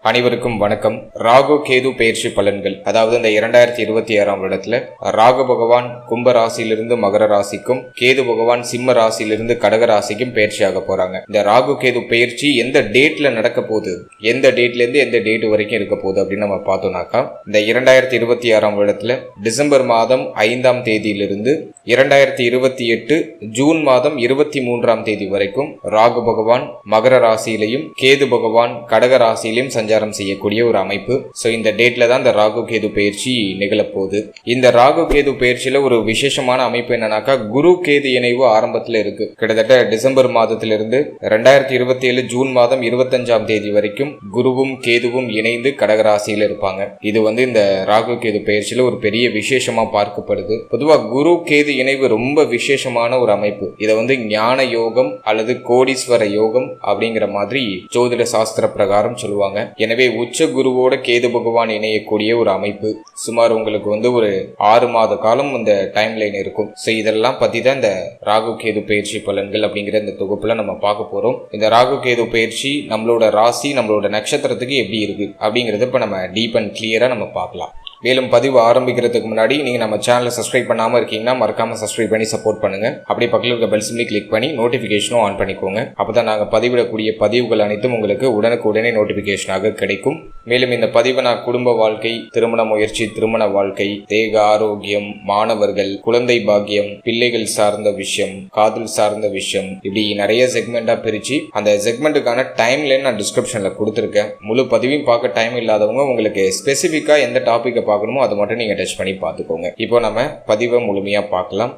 அனைவருக்கும் வணக்கம். ராகு கேது பெயர்ச்சி பலன்கள், அதாவது இந்த 2026ஆம் வருடத்துல ராகு பகவான் கும்ப ராசியிலிருந்து மகர ராசிக்கும், கேது பகவான் சிம்ம ராசியிலிருந்து கடக ராசிக்கும் பெயர்ச்சியாக போறாங்க. இந்த ராகு கேது பெயர்ச்சி எந்த டேட்ல நடக்க போகுது, எந்த டேட்ல இருந்து எந்த டேட் வரைக்கும் இருக்க போகுது அப்படின்னு நம்ம பார்த்தோம்னாக்கா, இந்த 2026ஆம் வருடத்துல டிசம்பர் மாதம் 5ஆம் தேதியிலிருந்து 2028 ஜூன் மாதம் 23ஆம் தேதி வரைக்கும் ராகு பகவான் மகர ராசியிலையும் கேது பகவான் கடக ராசியிலையும் சஞ்சாரம் செய்யக்கூடிய ஒரு அமைப்பு. சோ இந்த டேட்ல தான் இந்த ராகு கேது பயிற்சி நிகழப்போகுது. இந்த ராகு கேது பயிற்சியில ஒரு விசேஷமான அமைப்பு என்னன்னாக்கா, குரு கேது இணைவு ஆரம்பத்துல இருக்கு. கிட்டத்தட்ட டிசம்பர் மாதத்திலிருந்து 2027 ஜூன் மாதம் 25ஆம் தேதி வரைக்கும் குருவும் கேதுவும் இணைந்து கடகராசியில இருப்பாங்க. இது இந்த ராகு கேது பயிற்சியில ஒரு பெரிய விசேஷமா பார்க்கப்படுது. பொதுவா குரு கேது இணைவு ரொம்ப விசேஷமான ஒரு அமைப்பு. இதை ஞான யோகம் அல்லது கோடீஸ்வர யோகம் அப்படிங்கிற மாதிரி ஜோதிட சாஸ்திர பிரகாரம் சொல்லுவாங்க. எனவே உச்ச குருவோட கேது பகவான் இணையக்கூடிய ஒரு அமைப்பு. சுமார் உங்களுக்கு ஒரு 6 மாத காலம் இந்த டைம் லைன் இருக்கும். சோ இதெல்லாம் பத்தி தான் இந்த ராகு கேது பயிற்சி பலன்கள் அப்படிங்கிற இந்த தொகுப்புல நம்ம பார்க்க போறோம். இந்த ராகு கேது பயிற்சி நம்மளோட ராசி, நம்மளோட நட்சத்திரத்துக்கு எப்படி இருக்கு அப்படிங்கறத இப்ப நம்ம டீப் அண்ட் கிளியரா நம்ம பார்க்கலாம். மேலும் பதிவு ஆரம்பிக்கிறதுக்கு முன்னாடி நீங்க நம்ம சேனலை சப்ஸ்கிரைப் பண்ணாம இருக்கீங்கன்னா மறக்காம சப்ஸ்கிரைப் பண்ணி சப்போர்ட் பண்ணுங்க. அப்படியே பக்கத்தில் இருக்க பெல் சிம்லி கிளிக் பண்ணி நோட்டிபிகேஷனும் ஆன் பண்ணிக்கோங்க. அப்பதான் நாங்க பதிவிடக்கூடிய பதிவுகள் அனைத்தும் உங்களுக்கு உடனுக்குடனே நோட்டிபிகேஷனாக கிடைக்கும். மேலும் இந்த பதிவை நான் குடும்ப வாழ்க்கை, திருமண முயற்சி, திருமண வாழ்க்கை, தேக ஆரோக்கியம், மாணவர்கள், குழந்தை பாக்கியம், பிள்ளைகள் சார்ந்த விஷயம், காதல் சார்ந்த விஷயம், இப்படி நிறைய செக்மெண்டா பிரிச்சு அந்த செக்மெண்ட்டுக்கான டைம் லைன் நான் டிஸ்கிரிப்ஷன்ல கொடுத்துருக்கேன். முழு பதிவையும் பார்க்க டைம் இல்லாதவங்க உங்களுக்கு ஸ்பெசிபிக்கா எந்த டாபிக் பார்க்கணுமோ அதை மட்டும் நீங்க டச் பண்ணி பார்த்துக்கோங்க. இப்போ நம்ம பதிவை முழுமையா பார்க்கலாம்.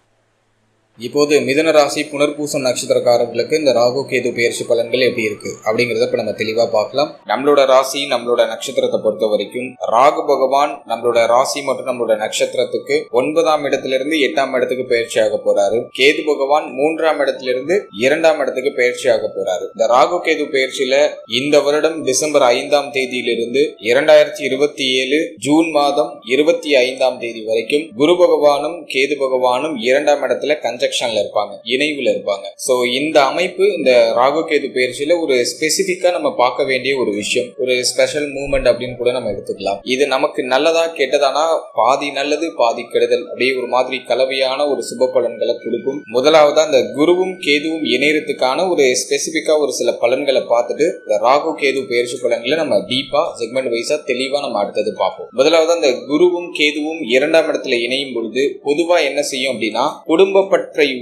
இப்போது மிதுன ராசி புனர்பூசம் நட்சத்திரக்காரர்களுக்கு இந்த ராகு கேது பெயர்ச்சி பலன்கள் எப்படி இருக்கு அப்படிங்கறத இப்ப நம்ம தெளிவா பார்க்கலாம். நம்மளோட ராசி, நம்மளோட நட்சத்திரத்தை பொறுத்த வரைக்கும் ராகு பகவான் நம்மளோட ராசி மற்றும் நம்மளோட நட்சத்திரத்துக்கு 9ஆம் இடத்திலிருந்து 8ஆம் இடத்துக்கு பெயர்ச்சியாக போறாரு. கேது பகவான் 3ஆம் இடத்திலிருந்து 2ஆம் இடத்துக்கு பெயர்ச்சியாக போறாரு. இந்த ராகு கேது பெயர்ச்சியில இந்த வருடம் டிசம்பர் 5ஆம் தேதியிலிருந்து 2027 ஜூன் மாதம் 25ஆம் தேதி வரைக்கும் குரு பகவானும் கேது பகவானும் 2ஆம் இடத்துல இருப்பாங்க, இணைவுல இருப்பாங்க. சோ இந்த அமைப்பு இந்த ராகு கேது பயிற்சியில ஒரு ஸ்பெசிபிக்கா நம்ம பார்க்க வேண்டிய ஒரு விஷயம், ஒரு ஸ்பெஷல் மூவ்மெண்ட் அப்படின்னு கூட நம்ம எடுத்துக்கலாம். இது நமக்கு நல்லதா கெட்டதானா, பாதி நல்லது பாதி கெடுதல், அப்படியே ஒரு மாதிரி கலவையான ஒரு சுப பலன்களை கொடுக்கும். முதலாவதா இந்த குருவும் கேதுவும் இணையறதுக்கான ஒரு ஸ்பெசிபிக்கா ஒரு சில பலன்களை பார்த்துட்டு இந்த ராகு கேது பயிற்சி பலன்களை நம்ம டீப்பா செக்மெண்ட் வைஸா தெளிவா நம்ம அடுத்தது பார்ப்போம். முதலாவதா இந்த குருவும் கேதுவும் 2ஆம் இடத்துல இணையும் பொழுது பொதுவா என்ன செய்யும் அப்படின்னா, குடும்ப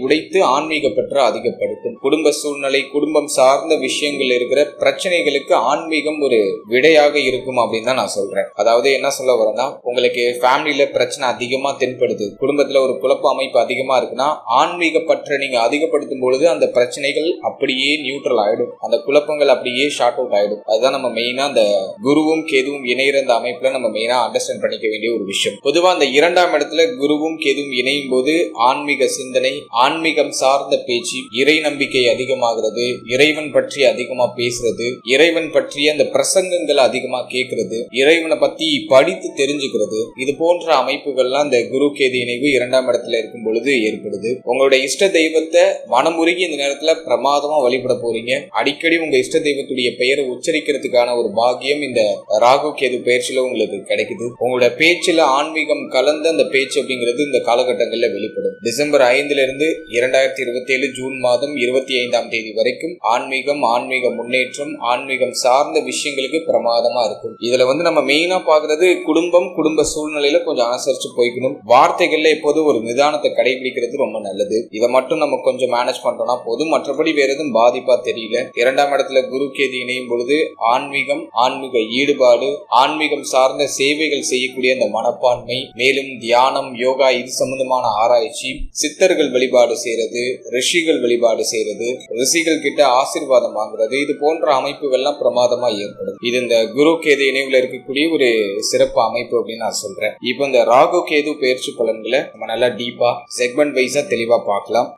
உடைத்து ஆன்மீக பற்று அதிகப்படுத்தும். குடும்ப சூழ்நிலை, குடும்பம் சார்ந்த விஷயங்கள் இருக்கிற பிரச்சனைகளுக்கு ஆன்மீகம் ஒரு விடையாக இருக்கும் அப்படின்னு தான் நான் சொல்றேன். அதாவது என்ன சொல்ல வரேன்னா, உங்களுக்கு ஃபேமிலியில பிரச்சனை அதிகமா தென்படுது, குடும்பத்துல ஒரு குழப்ப அமைப்பு அதிகமா இருக்குன்னா ஆன்மீக பற்றை நீங்க அதிகப்படுத்தும் பொழுது அந்த பிரச்சனைகள் அப்படியே நியூட்ரல் ஆயிடும், அந்த குழப்பங்கள் அப்படியே ஷார்ட் அவுட் ஆயிடும். அதுதான் நம்ம மெயினா அந்த குருவும் கேதுவும் இணைகிற அந்த அமைப்புல நம்ம மெயினா அண்டர்ஸ்டாண்ட் பண்ணிக்க வேண்டிய ஒரு விஷயம். பொதுவா அந்த 2ஆம் இடத்துல குருவும் கேதுவும் இணையும் போது ஆன்மீக சிந்தனை, ஆன்மீகம் சார்ந்த பேச்சு, இறை நம்பிக்கை அதிகமாகிறது, இறைவன் பற்றி அதிகமா பேசுறது, இறைவன் பற்றிய அந்த பிரசங்கங்களை அதிகமா கேட்கறது, இறைவனை பத்தி படித்து தெரிஞ்சுக்கிறது, இது போன்ற அமைப்புகள்லாம் இந்த குரு கேது இணைவு 2ஆம் இடத்துல இருக்கும் பொழுது ஏற்படுது. உங்களுடைய இஷ்ட தெய்வத்தை மனமுருகி இந்த நேரத்துல பிரமாதமா வழிபட போறீங்க. அடிக்கடி உங்க இஷ்ட தெய்வத்துடைய பெயரை உச்சரிக்கிறதுக்கான ஒரு பாக்கியம் இந்த ராகு கேது பயிற்சியில உங்களுக்கு கிடைக்குது. உங்களோட பேச்சுல ஆன்மீகம் கலந்த அந்த பேச்சு அப்படிங்கிறது இந்த காலகட்டங்கள்ல வெளிப்படும். டிசம்பர் 5ல இருந்து 2027 ஜூன் மாதம் 25ஆம் தேதி வரைக்கும் ஆன்மீகம், ஆன்மீக முன்னேற்றம், ஆன்மீகம் சார்ந்த விஷயங்களுக்கு பிரமாதமா இருக்கும். இதுல நம்ம மெயினா பாக்குறது குடும்பம், குடும்ப சூழ்நிலையில கொஞ்சம் அனுசரிச்சு போய்க்கணும். வார்த்தைகள்ல எப்போது ஒரு நிதானத்தை கடைபிடிக்கிறது ரொம்ப நல்லது. இதை மட்டும் நம்ம கொஞ்சம் மேனேஜ் பண்றோம்னா போதும். மற்றபடி வேற எதுவும் பாதிப்பா தெரியல. 2ஆம் இடத்துல குரு கேது இணையும் பொழுது ஆன்மீகம், ஆன்மீக ஈடுபாடு, ஆன்மீகம் சார்ந்த சேவைகள் செய்யக்கூடிய அந்த மனப்பான்மை, மேலும் தியானம், யோகா, இது சம்பந்தமான ஆராய்ச்சி, சித்தர்கள் வழிபாடு செய்யறது, ரிஷிகள் வழிபாடு செய்யறது, ரிஷிகள் கிட்ட ஆசீர்வாதம் வாங்குறது, இது போன்ற அமைப்புகள்லாம் பிரமாதமா ஏற்படும். இது இந்த குரு கேது இணைவுல இருக்கக்கூடிய ஒரு சிறப்பு அமைப்பு அப்படின்னு நான் சொல்றேன். இப்போ இந்த ராகு கேது பெயர்ச்சி பலன்களை நம்ம நல்லா டீப்பா செக்மெண்ட் வைஸா தெளிவா பார்க்கலாம்.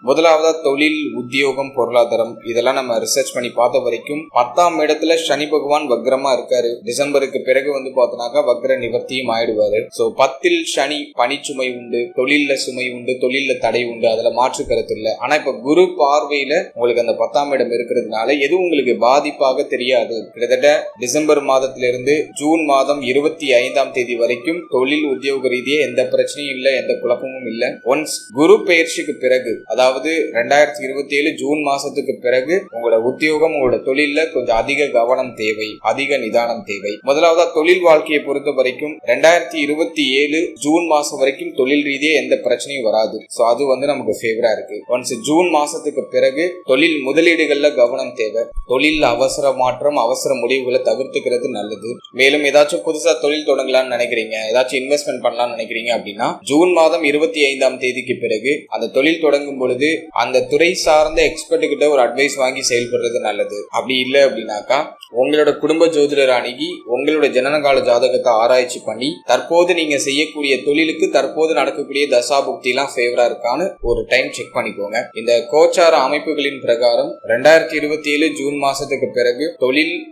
முதலாவதா தொழில், உத்தியோகம், பொருளாதாரம் இதெல்லாம் நம்ம ரிசர்ச் பண்ணி பார்த்த வரைக்கும் 10ஆம் இடத்துல சனி பகவான் வக்ரமா இருக்காரு. டிசம்பருக்கு பிறகு பார்த்தோம்னாக்கா வக்ர நிவர்த்தியும் ஆயிடுவாரு. சோ 10ல் சனி பணிச்சுமை உண்டு, தொழில்ல சுமை உண்டு, தொழில்ல தடை உண்டு, அதுல மாற்று கருத்து இல்ல. ஆனா இப்ப குரு பார்வையில உங்களுக்கு அந்த 10ஆம் இடம் இருக்கிறதுனால எதுவும் உங்களுக்கு பாதிப்பாக தெரியாது. கிட்டத்தட்ட டிசம்பர் மாதத்திலிருந்து ஜூன் மாதம் 25ஆம் தேதி வரைக்கும் தொழில் உத்தியோக ரீதியா எந்த பிரச்சனையும் இல்ல, எந்த குழப்பமும் இல்ல. ஒன்ஸ் குரு பெயர்ச்சிக்கு பிறகு, அதாவது 2027 ஜூன் மாசத்துக்கு பிறகு உங்களோட உத்தியோகம், உங்களோட தொழில்ல கொஞ்சம் அதிக கவனம் தேவை, அதிக நிதானம் தேவை. முதலாவதா தொழில் வாழ்க்கையை பொறுத்த வரைக்கும் 2027 ஜூன் மாசம் வரைக்கும் தொழில் ரீதியா எந்த பிரச்சனையும் வராது. சோ அது நமக்கு ஃபேவரா இருக்கு. ஒன்ஸ் ஜூன் மாசத்துக்கு பிறகு தொழில் முதலீடுகள்ல கவனம் தேவை. தொழில் அவசர மாற்றம், அவசர முடிவுகளை தவிர்த்துக்கிறது நல்லது. மேலும் ஏதாச்சும் புதுசா தொழில் தொடங்கலாம்னு நினைக்கிறீங்க, ஏதாச்சும் இன்வெஸ்ட்மெண்ட் பண்ணலாம்னு நினைக்கிறீங்க அப்படின்னா ஜூன் மாதம் 25ஆம் தேதிக்கு பிறகு அந்த தொழில் தொடங்கும் பொழுது அந்த துறை சார்ந்த எக்ஸ்பர்ட் கிட்ட ஒரு அட்வைஸ் வாங்கி செயல்படுறது நல்லது. அப்படி இல்லை அப்படின்னாக்கா உங்களோட குடும்ப ஜோதிடர் அணுகி உங்களோட ஜனனகால ஜாதகத்தை ஆராய்ச்சி பண்ணி தற்போது நீங்க செய்யக்கூடிய தொழிலுக்கு தற்போது நடக்கக்கூடிய தசாபுக்தி எல்லாம் ஃபேவரா இருக்கான்னு ஒரு டைம் செக் பண்ணிக்கோங்க. இந்த கோச்சார அமைப்புகளின் பிரகாரம் 2027 ஜூன் மாசத்துக்கு பிறகு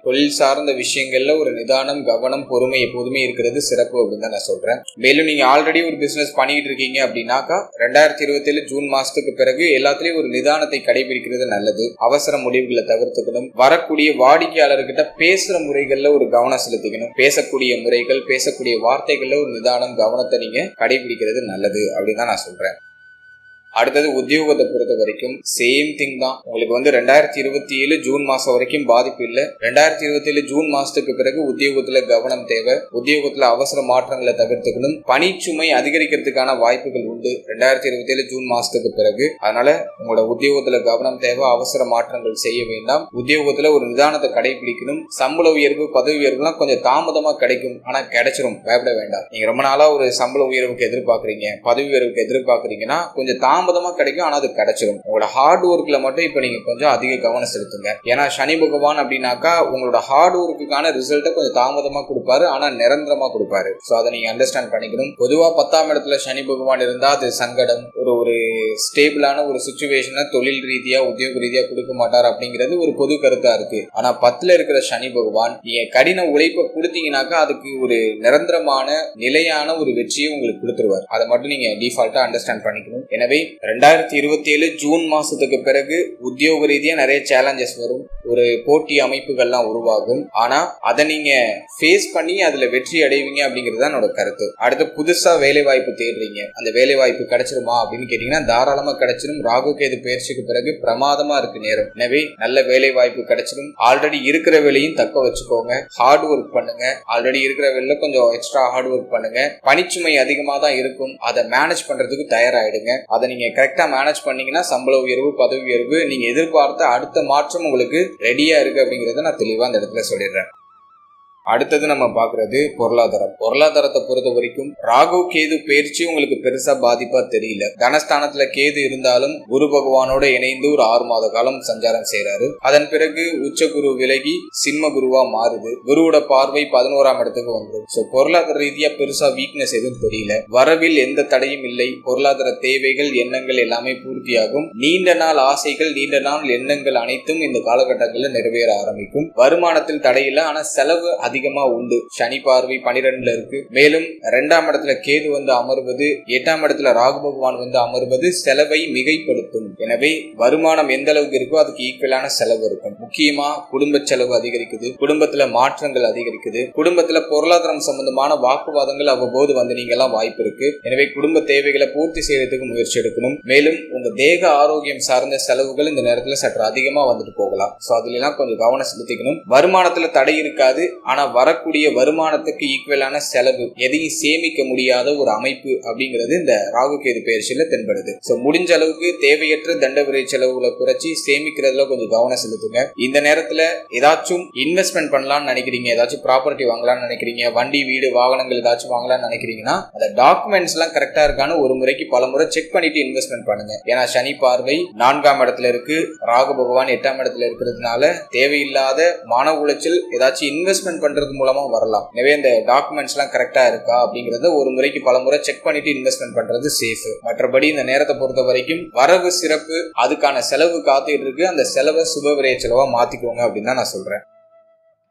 தொழில் சார்ந்த விஷயங்கள்ல ஒரு நிதானம், கவனம், பொறுமை எப்போதுமே இருக்கிறது சிறப்பு அப்படின்னு தான் நான் சொல்றேன். மேலும் நீங்க ஆல்ரெடி ஒரு பிசினஸ் பண்ணிட்டு இருக்கீங்க அப்படின்னாக்கா 2027 ஜூன் மாசத்துக்கு பிறகு எல்லாத்துலயும் ஒரு நிதானத்தை கடைபிடிக்கிறது நல்லது. அவசர முடிவுகளை தவிர்த்துக்கணும். வரக்கூடிய வாடிக்கையாளர்கிட்ட பேசுற முறைகள்ல ஒரு கவனம் செலுத்திக்கணும். பேசக்கூடிய முறைகள், பேசக்கூடிய வார்த்தைகள்ல ஒரு நிதானம், கவனத்தை நீங்க கடைபிடிக்கிறது நல்லது அப்படின்னு தான் நான் சொல்றேன். அடுத்தது உத்தியோகத்தை பொறுத்த வரைக்கும் சேம் திங் தான். உங்களுக்கு 2027 ஜூன் மாசம் வரைக்கும் பாதிப்பு இல்லை. 2027 ஜூன் மாசத்துக்கு பிறகு உத்தியோகத்துல கவனம் தேவை. உத்தியோகத்துல அவசர மாற்றங்களை தவிர்த்துக்கணும். பணிச்சுமை அதிகரிக்கிறதுக்கான வாய்ப்புகள் உண்டு 2027 ஜூன் மாசத்துக்கு பிறகு. அதனால உங்களோட உத்தியோகத்துல கவனம் தேவை. அவசர மாற்றங்கள் செய்ய வேண்டாம். உத்தியோகத்துல ஒரு நிதானத்தை கடைபிடிக்கணும். சம்பள உயர்வு, பதவி உயர்வுலாம் கொஞ்சம் தாமதமா கிடைக்கும், ஆனா கிடைச்சிரும், பயப்பட வேண்டாம். நீங்க ரொம்ப நாளா ஒரு சம்பள உயர்வுக்கு எதிர்பார்க்கறீங்க, பதவி உயர்வுக்கு எதிர்பார்க்கறீங்கன்னா கொஞ்சம் தாமதமா கிடைக்கும், ஆனா அது கிடைச்சிடும். உங்களோட ஹார்ட் ஒர்க்ல மட்டும் இப்ப நீங்க கொஞ்சம் அதிக கவனம் செலுத்துங்க. ஏன்னா சனி பகவான் அப்படின்னாக்கா உங்களோட ஹார்ட் ஒர்க்குக்கான ரிசல்ட்டை கொஞ்சம் தாமதமா கொடுப்பாரு, ஆனா நிரந்தரமா கொடுப்பாரு. சோ அதை நீங்க அண்டர்ஸ்டாண்ட் பண்ணிக்கணும். பொதுவா 10ஆம் இடத்துல சனி பகவான் இருந்தா அது சங்கடம், ஒரு ஸ்டேபிளான ஒரு சிச்சுவேஷனை தொழில் ரீதியா, உத்தியோக ரீதியா கொடுக்க மாட்டார் அப்படிங்கிறது ஒரு பொது கருத்தா இருக்கு. ஆனா 10ல இருக்கிற சனி பகவான் நீங்க கடின உழைப்பை கொடுத்தீங்கன்னாக்கா அதுக்கு ஒரு நிரந்தரமான நிலையான ஒரு வெற்றியை உங்களுக்கு கொடுத்துருவார். அதை மட்டும் நீங்க டிஃபால்ட்டா அண்டர்ஸ்டாண்ட் பண்ணிக்கணும். எனவே 2027 ஜூன் மாசத்துக்கு பிறகு உத்தியோக ரீதியா நிறைய சேலஞ்சஸ் வரும், ஒரு போட்டி அமைப்புகள்லாம் உருவாகும். ஆனா அதை நீங்க ஃபேஸ் பண்ணி அதுல வெற்றி அடைவீங்க அப்படிங்கிறது தான் என்னோட கருத்து. அடுத்து புதுசா வேலை வாய்ப்பு தேடுறீங்க, அந்த வேலை வாய்ப்பு கிடைச்சிருமா அப்படின்னு கேட்டீங்கன்னா தாராளமா கிடைச்சிடும். ராகு கேது பயிற்சிக்கு பிறகு பிரமாதமா இருக்கு நேரம். எனவே நல்ல வேலை வாய்ப்பு கிடைச்சிடும். ஆல்ரெடி இருக்கிற வேலையும் தக்க வச்சுக்கோங்க. ஹார்ட் ஒர்க் பண்ணுங்க. ஆல்ரெடி இருக்கிற வேலையில கொஞ்சம் எக்ஸ்ட்ரா ஹார்ட் ஒர்க் பண்ணுங்க. பணிச்சுமை அதிகமா தான் இருக்கும், அதை மேனேஜ் பண்றதுக்கு தயாராயிடுங்க. அதை நீங்க கரெக்டா மேனேஜ் பண்ணீங்கன்னா சம்பள உயர்வு, பதவி உயர்வு, நீங்க எதிர்பார்த்த அடுத்த மாற்றம் உங்களுக்கு ரெடியா இருக்கு அப்படிங்கறத நான் தெளிவா அந்த இடத்துல சொல்லிடுறேன். அடுத்தது நம்ம பாக்குறது பொருளாதாரம். பொருளாதாரத்தை பொறுத்த வரைக்கும் ராகு கேது பயிற்சி உங்களுக்கு பெருசா பாதிப்பா தெரியல. தனஸ்தானத்துல கேது இருந்தாலும் குரு பகவானோட இணைந்து ஒரு 6 மாத காலம் சஞ்சாரம் செய்யறாரு. அதன் பிறகு உச்ச குரு விலகி சிம்ம குருவா மாறுது. குருவோட பார்வை 11ஆம் இடத்துக்கு வந்துடும். சோ பொருளாதார ரீதியா பெருசா வீக்னஸ் எதுவும் தெரியல. வரவில் எந்த தடையும் இல்லை. பொருளாதார தேவைகள், எண்ணங்கள் எல்லாமே பூர்த்தியாகும். நீண்ட நாள் ஆசைகள், நீண்ட நாள் எண்ணங்கள் அனைத்தும் இந்த காலகட்டங்களில் நிறைவேற ஆரம்பிக்கும். வருமானத்தில் தடையில்லை, ஆனா செலவு அதிகமா உண்டு. சனி பார்வை 12ல இருக்கு. மேலும் 2ஆம் இடத்துல கேது அமர்வது, 8ஆம் இடத்துல ராகு பகவான் அமர்வது செலவை மிகைப்படுத்தும். எனவே வருமானம் எந்த அளவுக்கு இருக்கோ அதுக்கு ஈக்குவலான செலவு இருக்கும். முக்கியமா குடும்ப செலவு அதிகரிக்குது, குடும்பத்துல மாற்றங்கள் அதிகரிக்குது, குடும்பத்துல பொருளாதாரம் சம்பந்தமான வாக்குவாதங்கள் அவ்வப்போது நீங்கெல்லாம் வாய்ப்பு இருக்கு. எனவே குடும்ப தேவைகளை பூர்த்தி செய்யறதுக்கு முயற்சி எடுக்கணும். மேலும் உங்க தேக ஆரோக்கியம் சார்ந்த செலவுகள் இந்த நேரத்துல சற்று அதிகமா போகலாம். சோ அதுல எல்லாம் கொஞ்சம் கவனம் செலுத்திக்கணும். வருமானத்துல தடை இருக்காது, ஆனா வரக்கூடிய வருமானத்துக்கு ஈக்குவலான செலவு, எதையும் சேமிக்க முடியாத ஒரு அமைப்பு அப்படிங்கிறது இந்த ராகு கேது பயிற்சியில தென்படுது. சோ முடிஞ்ச அளவுக்கு தேவையற்ற தண்டவிரை செலவுகளை குறைச்சி சேமிக்கிறதுல கொஞ்சம் கவனம் செலுத்துங்க. இந்த நேரத்துல ஏதாச்சும் இன்வெஸ்ட்மெண்ட் பண்ணலாம்னு நினைக்கிறீங்க, ஏதாச்சும் ப்ராப்பர்ட்டி வாங்கலாம்னு நினைக்கிறீங்க, வண்டி, வீடு, வாகனங்கள் ஏதாச்சும் வாங்கலாம்னு நினைக்கிறீங்கன்னா அந்த டாக்குமெண்ட்ஸ் எல்லாம் கரெக்டா இருக்கான்னு ஒரு முறைக்கு பல முறை செக் பண்ணிட்டு இன்வெஸ்ட்மெண்ட் பண்ணுங்க. ஏன்னா சனி பார்வை 4ஆம் இடத்துல இருக்கு, ராகு பகவான் 8ஆம் இடத்துல இருக்கிறதுனால தேவையில்லாத மன உளைச்சல், ஏதாச்சும் இன்வெஸ்ட்மெண்ட் பண்றது மூலமா வரலாம். எனவே இந்த டாக்குமெண்ட்ஸ் எல்லாம் கரெக்டா இருக்கா அப்படிங்கறத ஒரு முறைக்கு பல முறை செக் பண்ணிட்டு இன்வெஸ்ட்மெண்ட் பண்றது சேஃப். மற்றபடி இந்த நேரத்தை பொறுத்த வரைக்கும் வரவு சிறப்பு அதுக்கான செலவு காத்துட்டு இருக்கு. அந்த செலவை சுபவிரய செலவா மாத்திக்கோங்க அப்படின்னு தான் நான் சொல்றேன்.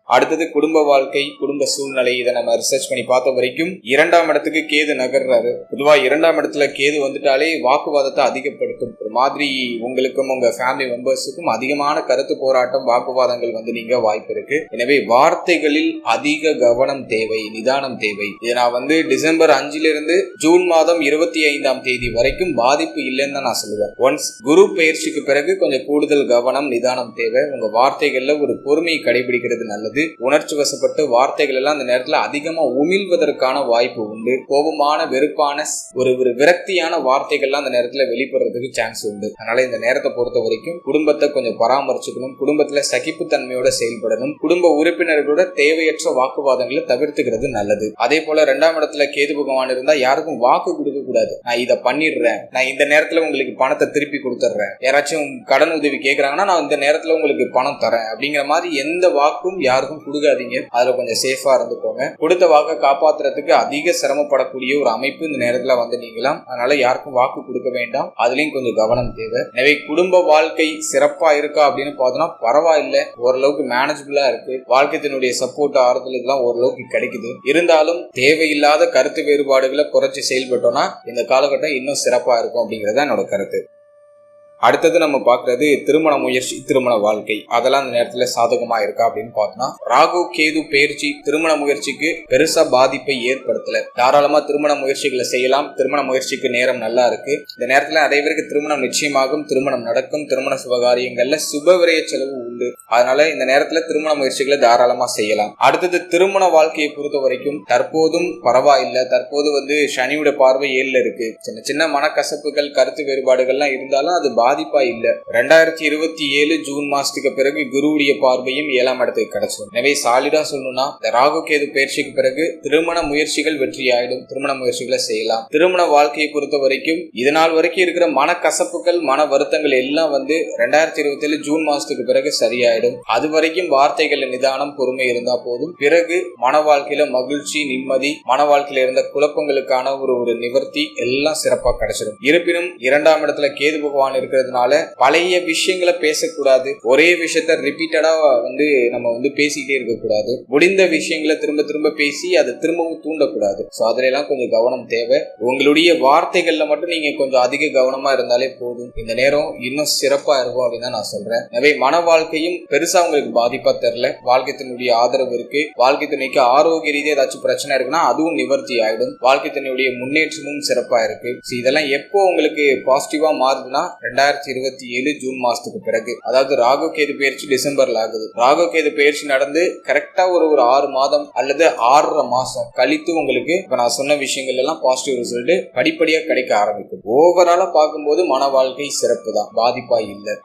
அடுத்தது குடும்ப வாழ்க்கை, குடும்ப சூழ்நிலை. இதை நம்ம ரிசர்ச் பண்ணி பார்த்த வரைக்கும் 2ஆம் இடத்துக்கு கேது நகர்றாரு. பொதுவா 2ஆம் இடத்துல கேது வந்துட்டாலே வாக்குவாதத்தை அதிகப்படுத்தும். ஒரு மாதிரி உங்களுக்கும் உங்க ஃபேமிலி மெம்பர்ஸுக்கும் அதிகமான கருத்து போராட்டம், வாக்குவாதங்கள் வந்து நீங்க வாய்ப்பு இருக்கு. எனவே வார்த்தைகளில் அதிக கவனம் தேவை, நிதானம் தேவை. இதை நான் வந்து டிசம்பர் 5 ஜூன் மாதம் 25ஆம் தேதி வரைக்கும் பாதிப்பு இல்லைன்னு தான் நான் சொல்லுவேன். ஒன்ஸ் குரு பயிற்சிக்கு பிறகு கொஞ்சம் கூடுதல் கவனம், நிதானம் தேவை. உங்க வார்த்தைகள்ல ஒரு பொறுமையை கடைபிடிக்கிறது நல்லது. உணர்ச்சி வசப்பட்டு வார்த்தைகள் எல்லாம் அந்த நேரத்துல அதிகமா உமிழ்வதற்கான வாய்ப்பு உண்டு. கோபமான, வெறுப்பான, ஒரு விரக்தியான வார்த்தைகள்லாம் அந்த நேரத்துல வெளிப்படுறதுக்கு சான்ஸ் உண்டு. அதனால இந்த நேரத்தை பொறுத்த வரைக்கும் குடும்பத்தை கொஞ்சம் பராமரிச்சுக்கணும். குடும்பத்துல சகிப்புத்தன்மையோட செயல்படணும். குடும்ப உறுப்பினர்களோட தேவையற்ற வாக்குவாதங்களை தவிர்த்துக்கிறது நல்லது. அதே போல 2ஆம் இடத்துல கேது பகவான் இருந்தா யாருக்கும் வாக்கு கொடுக்க கூடாது. நான் இதை பண்ணிடுறேன், நான் இந்த நேரத்துல உங்களுக்கு பணத்தை திருப்பி கொடுத்துட்றேன், யாராச்சும் கடன் உதவி கேட்கறாங்கன்னா நான் இந்த நேரத்துல உங்களுக்கு பணம் தரேன் அப்படிங்கிற மாதிரி எந்த வாக்கும் யாருக்கும் கொடுக்காதீங்க. அதுல கொஞ்சம் சேஃபா இருந்துக்கோங்க. கொடுத்த வாக்கை காப்பாத்துறதுக்கு அதிக சிரமப்படக்கூடிய ஒரு அமைப்பு இந்த நேரத்துல வந்து நீங்களாம். அதனால யாருக்கும் வாக்கு கொடுக்க வேண்டாம். அதுலயும் கொஞ்சம் கவனம் தேவை. எனவே குடும்ப வாழ்க்கை சிறப்பா இருக்கா அப்படின்னு பார்த்தோம்னா பரவாயில்ல, ஓரளவுக்கு மேனேஜபிளா இருக்கு. வாழ்க்கையினுடைய சப்போர்ட், ஆறுதல் இதெல்லாம் ஓரளவுக்கு கிடைக்குது. இருந்தாலும் தேவையில்லாத கருத்து வேறுபாடுகளை குறைச்சி செயல்பட்டோம்னா இந்த காலகட்டம் இன்னும் சிறப்பா இருக்கும் அப்படிங்கறத என்னோட கருத்து. அடுத்தது நம்ம பாக்குறது திருமண முயற்சி, திருமண வாழ்க்கை. அதெல்லாம் அந்த நேரத்துல சாதகமா இருக்கா அப்படின்னு பார்த்தோம்னா ராகு கேது பயிற்சி திருமண முயற்சிக்கு பெருசா பாதிப்பை ஏற்படுத்தல. தாராளமா திருமண முயற்சிகளை செய்யலாம். திருமண முயற்சிக்கு நேரம் நல்லா இருக்கு. இந்த நேரத்துல நிறைய பேருக்கு திருமணம் நிச்சயமாகும், திருமணம் நடக்கும். திருமண சுபகாரியங்கள்ல சுபவிரய செலவு உண்டு. அதனால இந்த நேரத்துல திருமண முயற்சிகளை தாராளமா செய்யலாம். அடுத்தது திருமண வாழ்க்கையை பொறுத்த வரைக்கும் தற்போதும் பரவாயில்லை. தற்போது வந்து சனியோட பார்வை 7ல இருக்கு. சின்ன சின்ன மனக்கசப்புகள், கருத்து வேறுபாடுகள்லாம் இருந்தாலும் அது பாதிப்பா இல்ல. 2027 ஜூன் மாசத்துக்கு பிறகு குருவுடைய பார்வையும் 7ஆம் இடத்துக்கு கிடைச்சிடும். எனவே சாலிடா சொல்லணும்னா இந்த ராகு கேது பயிற்சிக்கு பிறகு திருமண முயற்சிகள் வெற்றி ஆயிடும். திருமண முயற்சிகளை செய்யலாம். திருமண வாழ்க்கையை பொறுத்த வரைக்கும் இதனால் வரைக்கும் இருக்கிற மனக்கசப்புகள், மன வருத்தங்கள் எல்லாம் வந்து 2027 ஜூன் மாசத்துக்கு பிறகு சரியாயிடும். அது வரைக்கும் வார்த்தைகள் நிதானம், பொறுமை இருந்தா போதும். பிறகு மன வாழ்க்கையில மகிழ்ச்சி, நிம்மதி, மன வாழ்க்கையில இருந்த குழப்பங்களுக்கான ஒரு நிவர்த்தி எல்லாம் சிறப்பா கிடைச்சிடும். இருப்பினும் 2ஆம் இடத்துல கேது பகவான் இருக்கிறதுனால பழைய விஷயங்களை பேசக்கூடாது. ஒரே விஷயத்த ரிப்பீட்டடா வந்து நம்ம வந்து பேசிக்கிட்டே இருக்கக்கூடாது. முடிந்த விஷயங்களை திரும்ப திரும்ப பேசி அதை திரும்பவும் தூண்டக்கூடாது. சோ அதுல எல்லாம் கொஞ்சம் கவனம் தேவை. உங்களுடைய வார்த்தைகள்ல மட்டும் நீங்க கொஞ்சம் அதிக கவனமா இருந்தாலே போதும். இந்த நேரம் இன்னும் சிறப்பா இருக்கும் அப்படின்னு தான் நான் சொல்றேன். எனவே மன வாழ்க்கையும் பெருசா உங்களுக்கு பாதிப்பா தெரியல. வாழ்க்கை துணையுடைய ஆதரவு இருக்கு. வாழ்க்கை துணைக்கு ஆரோக்கிய ரீதியா ஏதாச்சும் பிரச்சனை இருக்குன்னா அதுவும் நிவர்த்தி ஆயிடும். வாழ்க்கை துணையுடைய முன்னேற்றமும் சிறப்பா இருக்கு. இதெல்லாம் எப்போ உங்களுக்கு பாசிட்டிவா மாறுதுன்னா 2027 ஜூன் மாசத்துக்கு பிறகு. அதாவது ராகு கேது பயிற்சி டிசம்பர்ல ஆகுது. ராகு கேது பயிற்சி நடந்து கரெக்டா ஒரு 6 மாதம் அல்லது 6.5 மாசம் கழித்து உங்களுக்கு இப்ப நான் சொன்ன விஷயங்கள் எல்லாம் பாசிட்டிவ் ரிசல்ட் படிப்படியா கிடைக்க ஆரம்பிக்கும். ஓவராலா பார்க்கும்போது மன வாழ்க்கை சிறப்பு தான், பாதிப்பா இல்லை.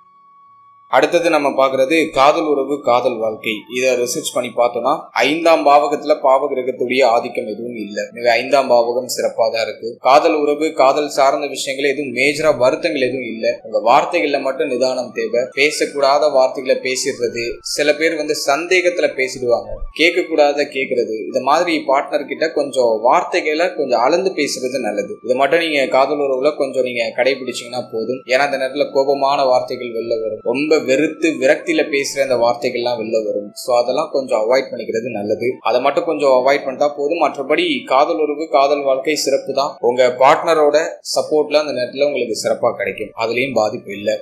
அடுத்தது நம்ம பாக்குறது காதல் உறவு, காதல் வாழ்க்கை. இதை ரிசர்ச் பண்ணி பார்த்தோம்னா 5ஆம் பாவகத்துல பாவ கிரகத்துடைய ஆதிக்கம் எதுவும் இல்லை. 5ஆம் பாவகம் சிறப்பா தான் இருக்கு. காதல் உறவு, காதல் சார்ந்த விஷயங்கள் எதுவும் மேஜரா வருத்தங்கள் எதுவும் இல்லை. உங்க வார்த்தைகள்ல மட்டும் நிதானம் தேவை. பேசக்கூடாத வார்த்தைகளை பேசிடுறது, சில பேர் வந்து சந்தேகத்துல பேசிடுவாங்க, கேட்க கூடாத கேட்கறது, இந்த மாதிரி பார்ட்னர் கிட்ட கொஞ்சம் வார்த்தைகளை கொஞ்சம் அளந்து பேசுறது நல்லது. இதை மட்டும் நீங்க காதல் உறவுல கொஞ்சம் நீங்க கடைபிடிச்சீங்கன்னா போதும். ஏன்னா அந்த நேரத்துல கோபமான வார்த்தைகள் வெளில வரும். ரொம்ப வெறுத்து விரக்தியில பேசுற அந்த வார்த்தைகள்லாம் வெளில வரும். சோ அதெல்லாம் கொஞ்சம் அவாய்ட் பண்ணிக்கிறது நல்லது. அதை மட்டும் கொஞ்சம் அவாய்ட் பண்ணிட்டா போதும். மற்றபடி காதல் உறவு, காதல் வாழ்க்கை சிறப்பு தான். உங்க பார்ட்னரோட சப்போர்ட்ல அந்த நேரத்துல உங்களுக்கு சிறப்பா கிடைக்கும். அதுலயும் பாதிப்பு இல்லை.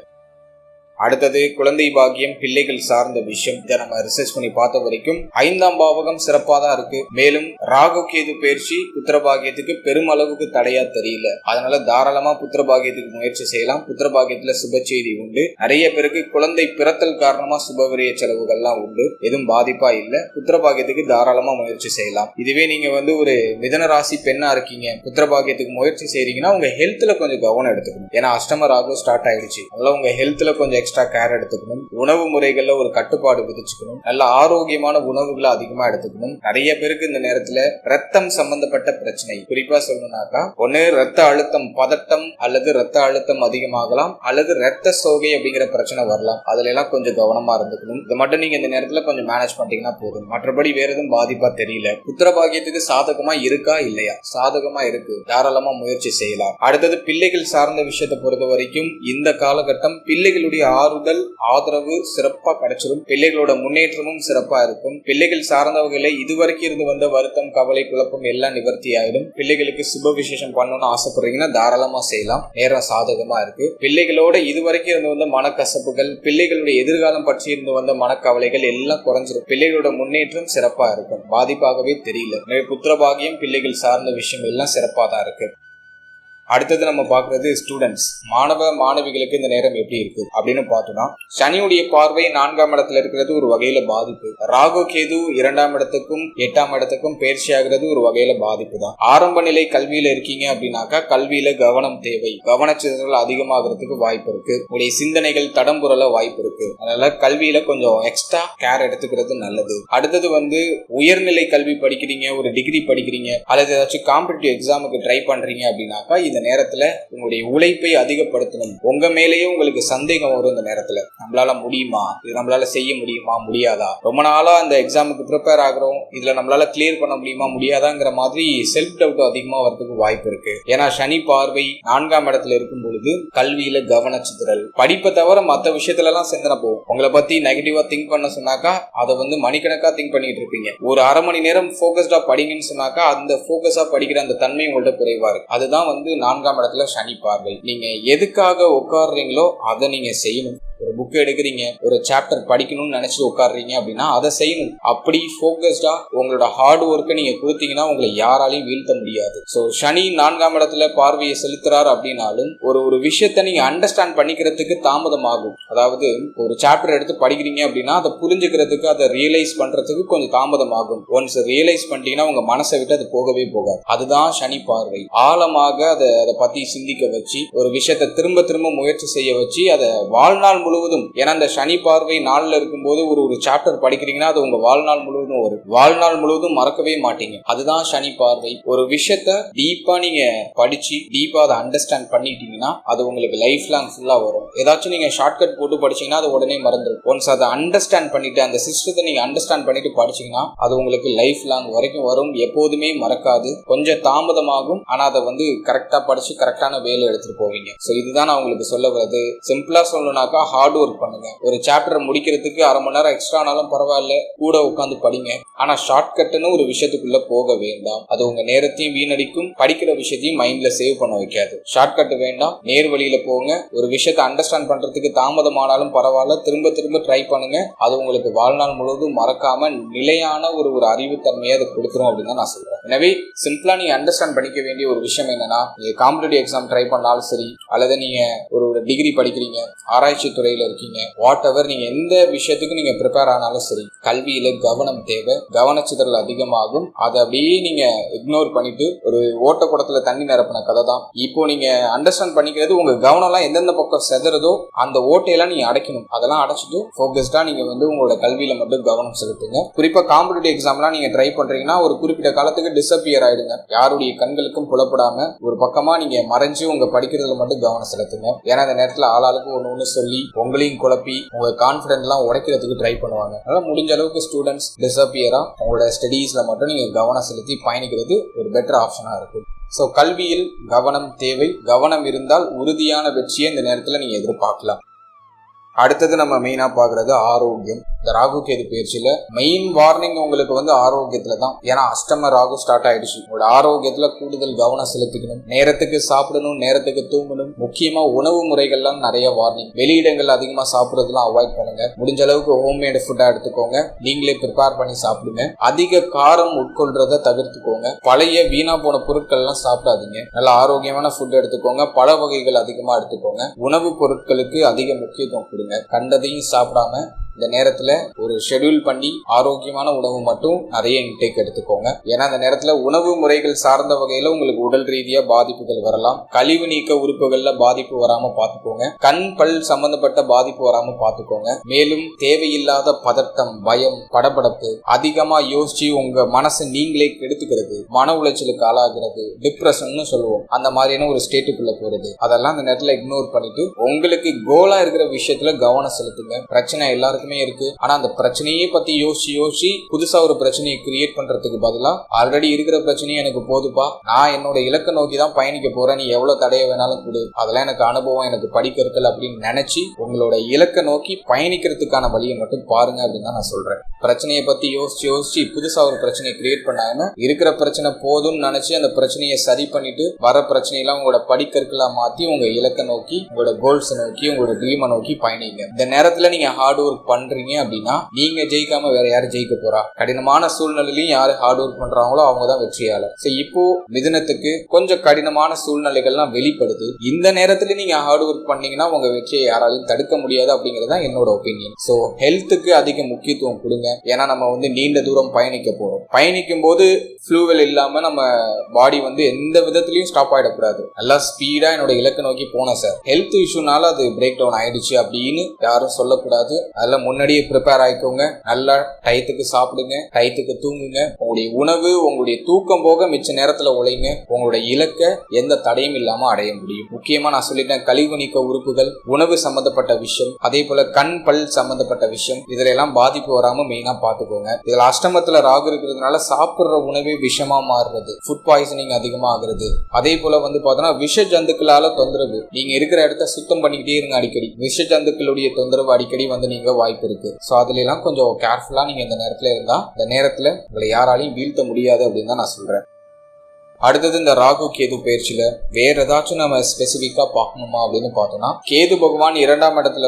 அடுத்தது குழந்தை பாக்கியம், பிள்ளைகள் சார்ந்த விஷயம். இதை நம்ம ரிசர்ச் பண்ணி பார்த்த வரைக்கும் 5ஆம் பாவகம் சிறப்பா தான் இருக்கு. மேலும் ராகு கேது பயிற்சி புத்திர பாக்கியத்துக்கு பெருமளவுக்கு தடையா தெரியல. அதனால தாராளமா புத்திர பாக்கியத்துக்கு முயற்சி செய்யலாம். புத்திர பாக்கியத்துல சுப செய்தி உண்டு. நிறைய பேருக்கு குழந்தை பிறத்தல் காரணமா சுபவிரய செலவுகள்லாம் உண்டு. எதுவும் பாதிப்பா இல்ல. புத்திர பாக்கியத்துக்கு தாராளமா முயற்சி செய்யலாம். இதுவே நீங்க வந்து ஒரு மிதன ராசி பெண்ணா இருக்கீங்க, புத்திர பாக்கியத்துக்கு முயற்சி செய்றீங்கன்னா உங்க ஹெல்த்ல கொஞ்சம் கவனம் எடுத்துக்கணும். ஏன்னா அஷ்டம ராகு ஸ்டார்ட் ஆயிடுச்சு. அதனால உங்க ஹெல்த்ல கொஞ்சம் எக்ஸ்ட்ரா கேர் எடுத்துக்கணும். உணவு முறைகள்ல ஒரு கட்டுப்பாடு விதிச்சுக்கணும். நல்ல ஆரோக்கியமான உணவுகளை அதிகமா எடுத்துக்கணும். நிறைய பேருக்கு இந்த நேரத்துல ரத்தம் சம்பந்தப்பட்ட பிரச்சனை, குறிப்பா சொல்லணும்னாக்கா ஒண்ணு ரத்த அழுத்தம் பதட்டம் அல்லது ரத்த அழுத்தம் அதிகமாகலாம், அல்லது ரத்த சோகை அப்படிங்கிற பிரச்சனை வரலாம். அதுல எல்லாம் கொஞ்சம் கவனமா இருந்துக்கணும். இதை மட்டும் நீங்க இந்த நேரத்துல கொஞ்சம் மேனேஜ் பண்ணிட்டீங்கன்னா போதும். மற்றபடி வேற எதுவும் பாதிப்பா தெரியல. புத்திரபாகியத்துக்கு சாதகமா இருக்கா இல்லையா? சாதகமா இருக்கு, தாராளமா முயற்சி செய்யலாம். அடுத்தது பிள்ளைகள் சார்ந்த விஷயத்தை பொறுத்த வரைக்கும் இந்த காலகட்டம் பிள்ளைகளுடைய ஆறுதல் ஆதரவு சிறப்பா கிடைச்சிடும். பிள்ளைகளோட முன்னேற்றமும் சிறப்பா இருக்கும். பிள்ளைகள் சார்ந்தவர்களை இதுவரைக்கும் இருந்து வந்த வருத்தம் கவலை குழப்பம் எல்லாம் நிவர்த்தி ஆயிடும். பிள்ளைகளுக்கு சுப விசேஷம் பண்ணணும்னு ஆசைப்படுறீங்கன்னா தாராளமா செய்யலாம். நேரம் சாதகமா இருக்கு. பிள்ளைகளோட இதுவரைக்கும் இருந்து வந்த மனக்கசப்புகள், பிள்ளைகளுடைய எதிர்காலம் பற்றி இருந்து வந்த மனக்கவலைகள் எல்லாம் குறைஞ்சிடும். பிள்ளைகளோட முன்னேற்றம் சிறப்பா இருக்கும். பாதிப்பாகவே தெரியல. புத்திரபாகியம் பிள்ளைகள் சார்ந்த விஷயம் எல்லாம் சிறப்பா தான் இருக்கு. அடுத்தது நம்ம பார்க்கறது ஸ்டூடெண்ட்ஸ், மாணவ மாணவிகளுக்கு இந்த நேரம் எப்படி இருக்கு அப்படின்னு பார்த்தோம்னா, சனியுடைய பார்வை 4ஆம் இடத்துல இருக்கிறது ஒரு வகையில பாதிப்பு. ராகு கேது 2ஆம் இடத்துக்கும் 8ஆம் இடத்துக்கும் பயிற்சி ஆகிறது ஒரு வகையில பாதிப்பு தான். ஆரம்ப நிலை கல்வியில இருக்கீங்க அப்படின்னாக்கா கல்வியில கவனம் தேவை. கவனச்சிதறல் அதிகமாகிறதுக்கு வாய்ப்பு இருக்கு. உங்களுடைய சிந்தனைகள் தடம்புரல வாய்ப்பு இருக்கு. அதனால கல்வியில கொஞ்சம் எக்ஸ்ட்ரா கேர் எடுத்துக்கிறது நல்லது. அடுத்தது உயர்நிலை கல்வி படிக்கிறீங்க, ஒரு டிகிரி படிக்கிறீங்க, அல்லது ஏதாச்சும் காம்படிட்டிவ் எக்ஸாமுக்கு ட்ரை பண்றீங்க அப்படின்னாக்கா இந்த நேரத்துல உங்களுடைய உழைப்பை அதிகப்படுத்தணும். உங்க மேலேயே உங்களுக்கு சந்தேகம் வரும். இந்த நேரத்துல நம்மளால முடியுமா, இது நம்மளால செய்ய முடியுமா முடியாதா, ரொம்ப நாளா அந்த எக்ஸாமுக்கு ப்ரிப்பேர் ஆகிறோம், இதுல நம்மளால கிளியர் பண்ண முடியுமா முடியாதாங்கிற மாதிரி செல்ஃப் டவுட் அதிகமா வரதுக்கு வாய்ப்பு இருக்கு. ஏன்னா சனி பார்வை 4ஆம் இடத்துல இருக்கும் பொழுது கல்வியில கவனச்சிதறல், படிப்பை தவிர மற்ற விஷயத்துல எல்லாம் சிந்தனை போகும். உங்களை பத்தி நெகட்டிவா திங்க் பண்ண சொன்னாக்கா அதை மணிக்கணக்கா திங்க் பண்ணிட்டு இருப்பீங்க. ஒரு அரை மணி நேரம் போக்கஸ்டா படிங்கன்னு சொன்னாக்கா அந்த போக்கஸா படிக்கிற அந்த தன்மை உங்கள்ட்ட குறைவா இருக்கு. அதுதான் 4ஆம் இடத்துல சனி பார்வை. நீங்க எதுக்காக உட்காடுறீங்களோ அதை நீங்க செய்யணும். ஒரு புக் எடுக்கிறீங்க, ஒரு சாப்டர் படிக்கணும்னு நினைச்சு உட்காடுறீங்க அப்படின்னா அதை செய்யணும். அப்படி போக்கஸ்டா உங்களோட ஹார்ட் ஒர்க்கை நீங்க கொடுத்தீங்கன்னா உங்களை யாராலையும் வீழ்த்த முடியாது. சோ சனி 4ஆம் இடத்துல பார்வையை செலுத்துறாரு அப்படின்னாலும் ஒரு விஷயத்த நீங்க அண்டர்ஸ்டாண்ட் பண்ணிக்கிறதுக்கு தாமதம் ஆகும். அதாவது ஒரு சாப்டர் எடுத்து படிக்கிறீங்க அப்படின்னா அதை புரிஞ்சுக்கிறதுக்கு, அதை ரியலைஸ் பண்றதுக்கு கொஞ்சம் தாமதம் ஆகும். ஒன்ஸ் ரியலைஸ் பண்ணிட்டீங்கன்னா உங்க மனசை விட்டு அது போகவே போகாது. அதுதான் சனி பார்வை. ஆழமாக அதை பத்தி சிந்திக்க வச்சு ஒரு விஷயத்த திரும்ப திரும்ப முயற்சி செய்ய வச்சு அதை வாழ்நாள் முழுவதும், ஏன்னா இந்த சனி பார்வை 4ல இருக்கும்போது ஒரு சாப்டர் படிக்கிறீங்கன்னா அது உங்க வாழ்நாள் முழுவதும் வரும். வாழ்நாள் முழுவதும் மறக்கவே மாட்டீங்க. அதுதான் சனி பார்வை. ஒரு விஷயத்த டீப்பா நீங்க படிச்சு டீப்பா அதை அண்டர்ஸ்டாண்ட் பண்ணிட்டீங்கன்னா அது உங்களுக்கு லைஃப் லாங் ஃபுல்லா வரும். ஏதாச்சும் நீங்க ஷார்ட்கட் போட்டு படிச்சீங்கன்னா அது உடனே மறந்துடும். ஒன்ஸ் அதை அண்டர்ஸ்டாண்ட் பண்ணிட்டு அந்த சிஸ்டத்தை நீங்க அண்டர்ஸ்டாண்ட் பண்ணிட்டு படிச்சீங்கன்னா அது உங்களுக்கு லைஃப் லாங் வரைக்கும் வரும். எப்போதுமே மறக்காது. கொஞ்சம் தாமதமாகும், ஆனா அதை கரெக்டா படிச்சு கரெக்டான வேலை எடுத்துட்டு போவீங்க. சோ இதுதான் நான் உங்களுக்கு சொல்ல வருது. சிம்பிளா சொல்லணும்னாக்கா ஹார்ட் ஒர்க் பண்ணுங்க. ஒரு சாப்டர் முடிக்கிறதுக்கு அரை மணி நேரம் எக்ஸ்ட்ரா ஆனாலும் பரவாயில்ல, கூட உட்காந்து படிங்க. ஆனா ஷார்ட் கட்னு ஒரு விஷயத்துக்குள்ள போக வேண்டாம். அது உங்க நேரத்தையும் வீணடிக்கும், படிக்கிற விஷயத்தையும் மைண்ட்ல சேவ் பண்ண வைக்காது. ஷார்ட் கட் வேண்டாம், நேர் வழியில போங்க. ஒரு விஷயத்தை அண்டர்ஸ்டாண்ட் பண்றதுக்கு தாமதமானாலும் பரவாயில்ல, திரும்ப திரும்ப ட்ரை பண்ணுங்க. அது உங்களுக்கு வாழ்நாள் முழுவதும் மறக்காம நிலையான ஒரு அறிவுத்தன்மையை அதை கொடுத்துரும் அப்படின்னு தான் நான் சொல்றேன். எனவே சிம்பிளா நீங்க அண்டர்ஸ்டாண்ட் பண்ணிக்க வேண்டிய ஒரு விஷயம் என்னன்னா, நீங்க காம்படிட்டிவ் எக்ஸாம் ட்ரை பண்ணாலும் சரி, அல்லது நீங்க ஒரு டிகிரி படிக்கிறீங்க, ஆராய்ச்சி துறையில இருக்கீங்க, வாட் எவர் நீங்க எந்த விஷயத்துக்கு நீங்க ப்ரிப்பேர் ஆனாலும் சரி, கல்வியில கவனம் தேவை. கவனச்சிதறல் அதிகமாகும். அதை அப்படியே நீங்க இக்னோர் பண்ணிட்டு ஒரு ஓட்ட குடத்துல தண்ணி நிரப்பின கதை தான். இப்போ நீங்க அண்டர்ஸ்டாண்ட் பண்ணிக்கிறது உங்க கவனம் எல்லாம் எந்தெந்த பக்கம் செதறதோ அந்த ஓட்டையெல்லாம் நீங்க அடைக்கணும். அதெல்லாம் அடைச்சிட்டு போக்கஸ்டா நீங்க உங்களோட கல்வியில மட்டும் கவனம் செலுத்துங்க. குறிப்பா காம்படிட்டிவ் எக்ஸாம்லாம் நீங்க ட்ரை பண்றீங்கன்னா ஒரு குறிப்பிட்ட காலத்துக்கு டிஸப்பியர் ஆயிடுங்க. யாருடைய கண்களுக்கும் புலப்படாம ஒரு பக்கமா நீங்க மறைஞ்சு உங்க படிக்கிறதுல மட்டும் கவனம் செலுத்துங்க. ஏன்னா அந்த நேரத்துல ஆளாளுக்கு ஒண்ணு சொல்லி உங்களையும் குழப்பி உங்க கான்பிடன்ஸ் எல்லாம் உடைக்கிறதுக்கு ட்ரை பண்ணுவாங்க. அதனால முடிஞ்ச அளவுக்கு ஸ்டூடெண்ட்ஸ் டிஸப்பியரா உங்களோட ஸ்டடீஸ்ல மட்டும் நீங்க கவனம் செலுத்தி பயணிக்கிறது ஒரு பெட்டர் ஆப்ஷனா இருக்கும். சோ கல்வியில் கவனம் தேவை. கவனம் இருந்தால் உறுதியான வெற்றியை இந்த நேரத்துல நீங்க எதிர்பார்க்கலாம். அடுத்தது நம்ம மெயினா பாக்குறது ஆரோக்கியம். இந்த ராகு கேது பயிற்சியில மெயின் வார்னிங் உங்களுக்கு ஆரோக்கியத்துல தான். ஏன்னா அஷ்டம ராகு ஸ்டார்ட் ஆயிடுச்சு. உங்களோட ஆரோக்கியத்துல கூடுதல் கவனம் செலுத்திக்கணும். நேரத்துக்கு சாப்பிடணும், நேரத்துக்கு தூங்கணும். முக்கியமா உணவு முறைகள்லாம் நிறைய வார்னிங். வெளியிடங்கள் அதிகமா சாப்பிடுறதுலாம் அவாய்ட் பண்ணுங்க. முடிஞ்ச அளவுக்கு ஹோம்மேடு ஃபுட்டா எடுத்துக்கோங்க. நீங்களே ப்ரிப்பேர் பண்ணி சாப்பிடுங்க. அதிக காரம் உட்கொள்றத தவிர்த்துக்கோங்க. பழைய வீணா போன பொருட்கள் எல்லாம் சாப்பிடாதீங்க. நல்ல ஆரோக்கியமான ஃபுட் எடுத்துக்கோங்க. பழ வகைகள் அதிகமா எடுத்துக்கோங்க. உணவு பொருட்களுக்கு அதிக முக்கியத்துவம் கொடுங்க. கண்டதையும் சாப்பிடாம இந்த நேரத்துல ஒரு ஷெட்யூல் பண்ணி ஆரோக்கியமான உணவு மட்டும் நிறைய இன்டேக் எடுத்துக்கோங்க. ஏன்னா அந்த நேரத்துல உணவு முறைகள் சார்ந்த வகையில உங்களுக்கு உடல் ரீதியா பாதிப்புகள் வரலாம். கழிவு நீக்க உறுப்புகள்ல பாதிப்பு வராம பாத்துக்கோங்க. கண் பல் சம்பந்தப்பட்ட பாதிப்பு வராம பாத்துக்கோங்க. மேலும் தேவையில்லாத பதட்டம், பயம், படபடப்பு, அதிகமா யோசிச்சு உங்க மனசை நீங்களே கெடுத்துக்கிறது, மன உளைச்சலுக்கு ஆளாகிறது, டிப்ரெஷன் சொல்லுவோம், அந்த மாதிரியான ஒரு ஸ்டேட்டுக்குள்ள போறது, அதெல்லாம் அந்த நேரத்துல இக்னோர் பண்ணிட்டு உங்களுக்கு கோலா இருக்கிற விஷயத்துல கவனம் செலுத்துங்க. பிரச்சனை எல்லாருக்குமே இருக்கு. ஆனா அந்த பிரச்சனையே பத்தி யோசிச்சு புதுசா ஒரு பிரச்சனையை கிரியேட் பண்றதுக்கு பதிலா ஆல்ரெடி இருக்கிற பிரச்சனையே எனக்கு போதுப்பா, நான் என்னோட இலக்கை நோக்கி தான் பயணிக்க போறேன், நீ எவ்வளவு தடைய வேணாலும் கொடு, அதெல்லாம் எனக்கு அனுபவம், எனக்கு படிக்கிறதுல அப்படின்னு நினைச்சு உங்களோட இலக்கை நோக்கி பயணிக்கிறதுக்கான வழியை மட்டும் பாருங்க அப்படின்னு தான் நான் சொல்றேன். பிரச்சனையை பத்தி யோசிச்சு புதுசா ஒரு பிரச்சனையை கிரியேட் பண்ணாம இருக்கிற பிரச்சனை போதும்னு நினைச்சு அந்த பிரச்சனையை சரி பண்ணிட்டு வர பிரச்சனையெல்லாம் உங்களோட படிக்கற்களா மாத்தி உங்க இலக்கை நோக்கி, உங்களோட கோல்ஸை நோக்கி, உங்களோட ட்ரீமை நோக்கி பயணிங்க. இந்த நேரத்துல நீங்க ஹார்ட் ஒர்க் பண்றீங்க அப்படின்னா நீங்க ஜெயிக்காம வேற யாரு ஜெயிக்க போறா? கடினமான சூழ்நிலையிலும் யாரு ஹார்ட் ஒர்க் பண்றாங்களோ அவங்க தான் வெற்றியாளர். இப்போ மிதுனத்துக்கு கொஞ்சம் கடினமான சூழ்நிலைகள்லாம் வெளிப்படுது. இந்த நேரத்துல நீங்க ஹார்ட் ஒர்க் பண்ணீங்கன்னா உங்க வெற்றியை யாராலையும் தடுக்க முடியாது அப்படிங்கறது தான் என்னோட ஒப்பீனியன். சோ ஹெல்த்துக்கு அதிக முக்கியத்துவம் கொடுங்க. ஏன்னா நம்ம நீண்ட தூரம் பயணிக்க போறோம். பயணிக்கும் போது ஃப்ளூவல் இல்லாம நம்ம பாடி எந்த விதத்திலையும் ஸ்டாப் ஆயிடக்கூடாது. நல்லா ஸ்பீடா என்னோட இலக்கு நோக்கி போனேன் சார், ஹெல்த் இஷ்யூனால அது பிரேக் டவுன் ஆயிடுச்சு அப்படின்னு யாரும் சொல்லக்கூடாது. அதெல்லாம் முன்னாடியே ப்ரிப்பேர் ஆயிக்கோங்க. நல்லா டயத்துக்கு சாப்பிடுங்க, டயத்துக்கு தூங்குங்க. உங்களுடைய உணவு, உங்களுடைய தூக்கம் போக மிச்ச நேரத்துல உழைங்க. உங்களுடைய இலக்கை எந்த தடையும் இல்லாம அடைய முடியும். முக்கியமா நான் சொல்லிட்டேன், கழிவு நீக்க உறுப்புகள், உணவு சம்பந்தப்பட்ட விஷயம், அதே போல கண் பல் சம்பந்தப்பட்ட விஷயம், இதுல எல்லாம் பாதிப்பு வராம மெயினா பாத்துக்கோங்க. இதுல அஷ்டமத்துல ராகு இருக்கிறதுனால சாப்பிடுற உணவே விஷமா மாறுறது, ஃபுட் பாய்சனிங் அதிகமா ஆகுறது. அதே போல பார்த்தோன்னா விஷ ஜந்துக்களால தொந்தரவு. நீங்க இருக்கிற இடத்த சுத்தம் பண்ணிக்கிட்டே இருங்க. அடிக்கடி விஷ ஜந்துக்களுடைய தொந்தரவு அடிக்கடி நீங்க வாய்ப்பு இருக்கு. சோ அதுல எல்லாம் கொஞ்சம் கேர்ஃபுல்லா நீங்க இந்த நேரத்துல இருந்தா இந்த நேரத்துல உங்களை யாராலையும் வீழ்த்த முடியாது அப்படின்னு தான் நான் சொல்றேன். அடுத்தது இந்த ராகு கேது பயிற்சியில வேற ஏதாச்சும் நம்ம ஸ்பெசிபிக்கா பார்க்கணுமா அப்படின்னு பார்த்தோம்னா, கேது பகவான் 2ஆம் இடத்துல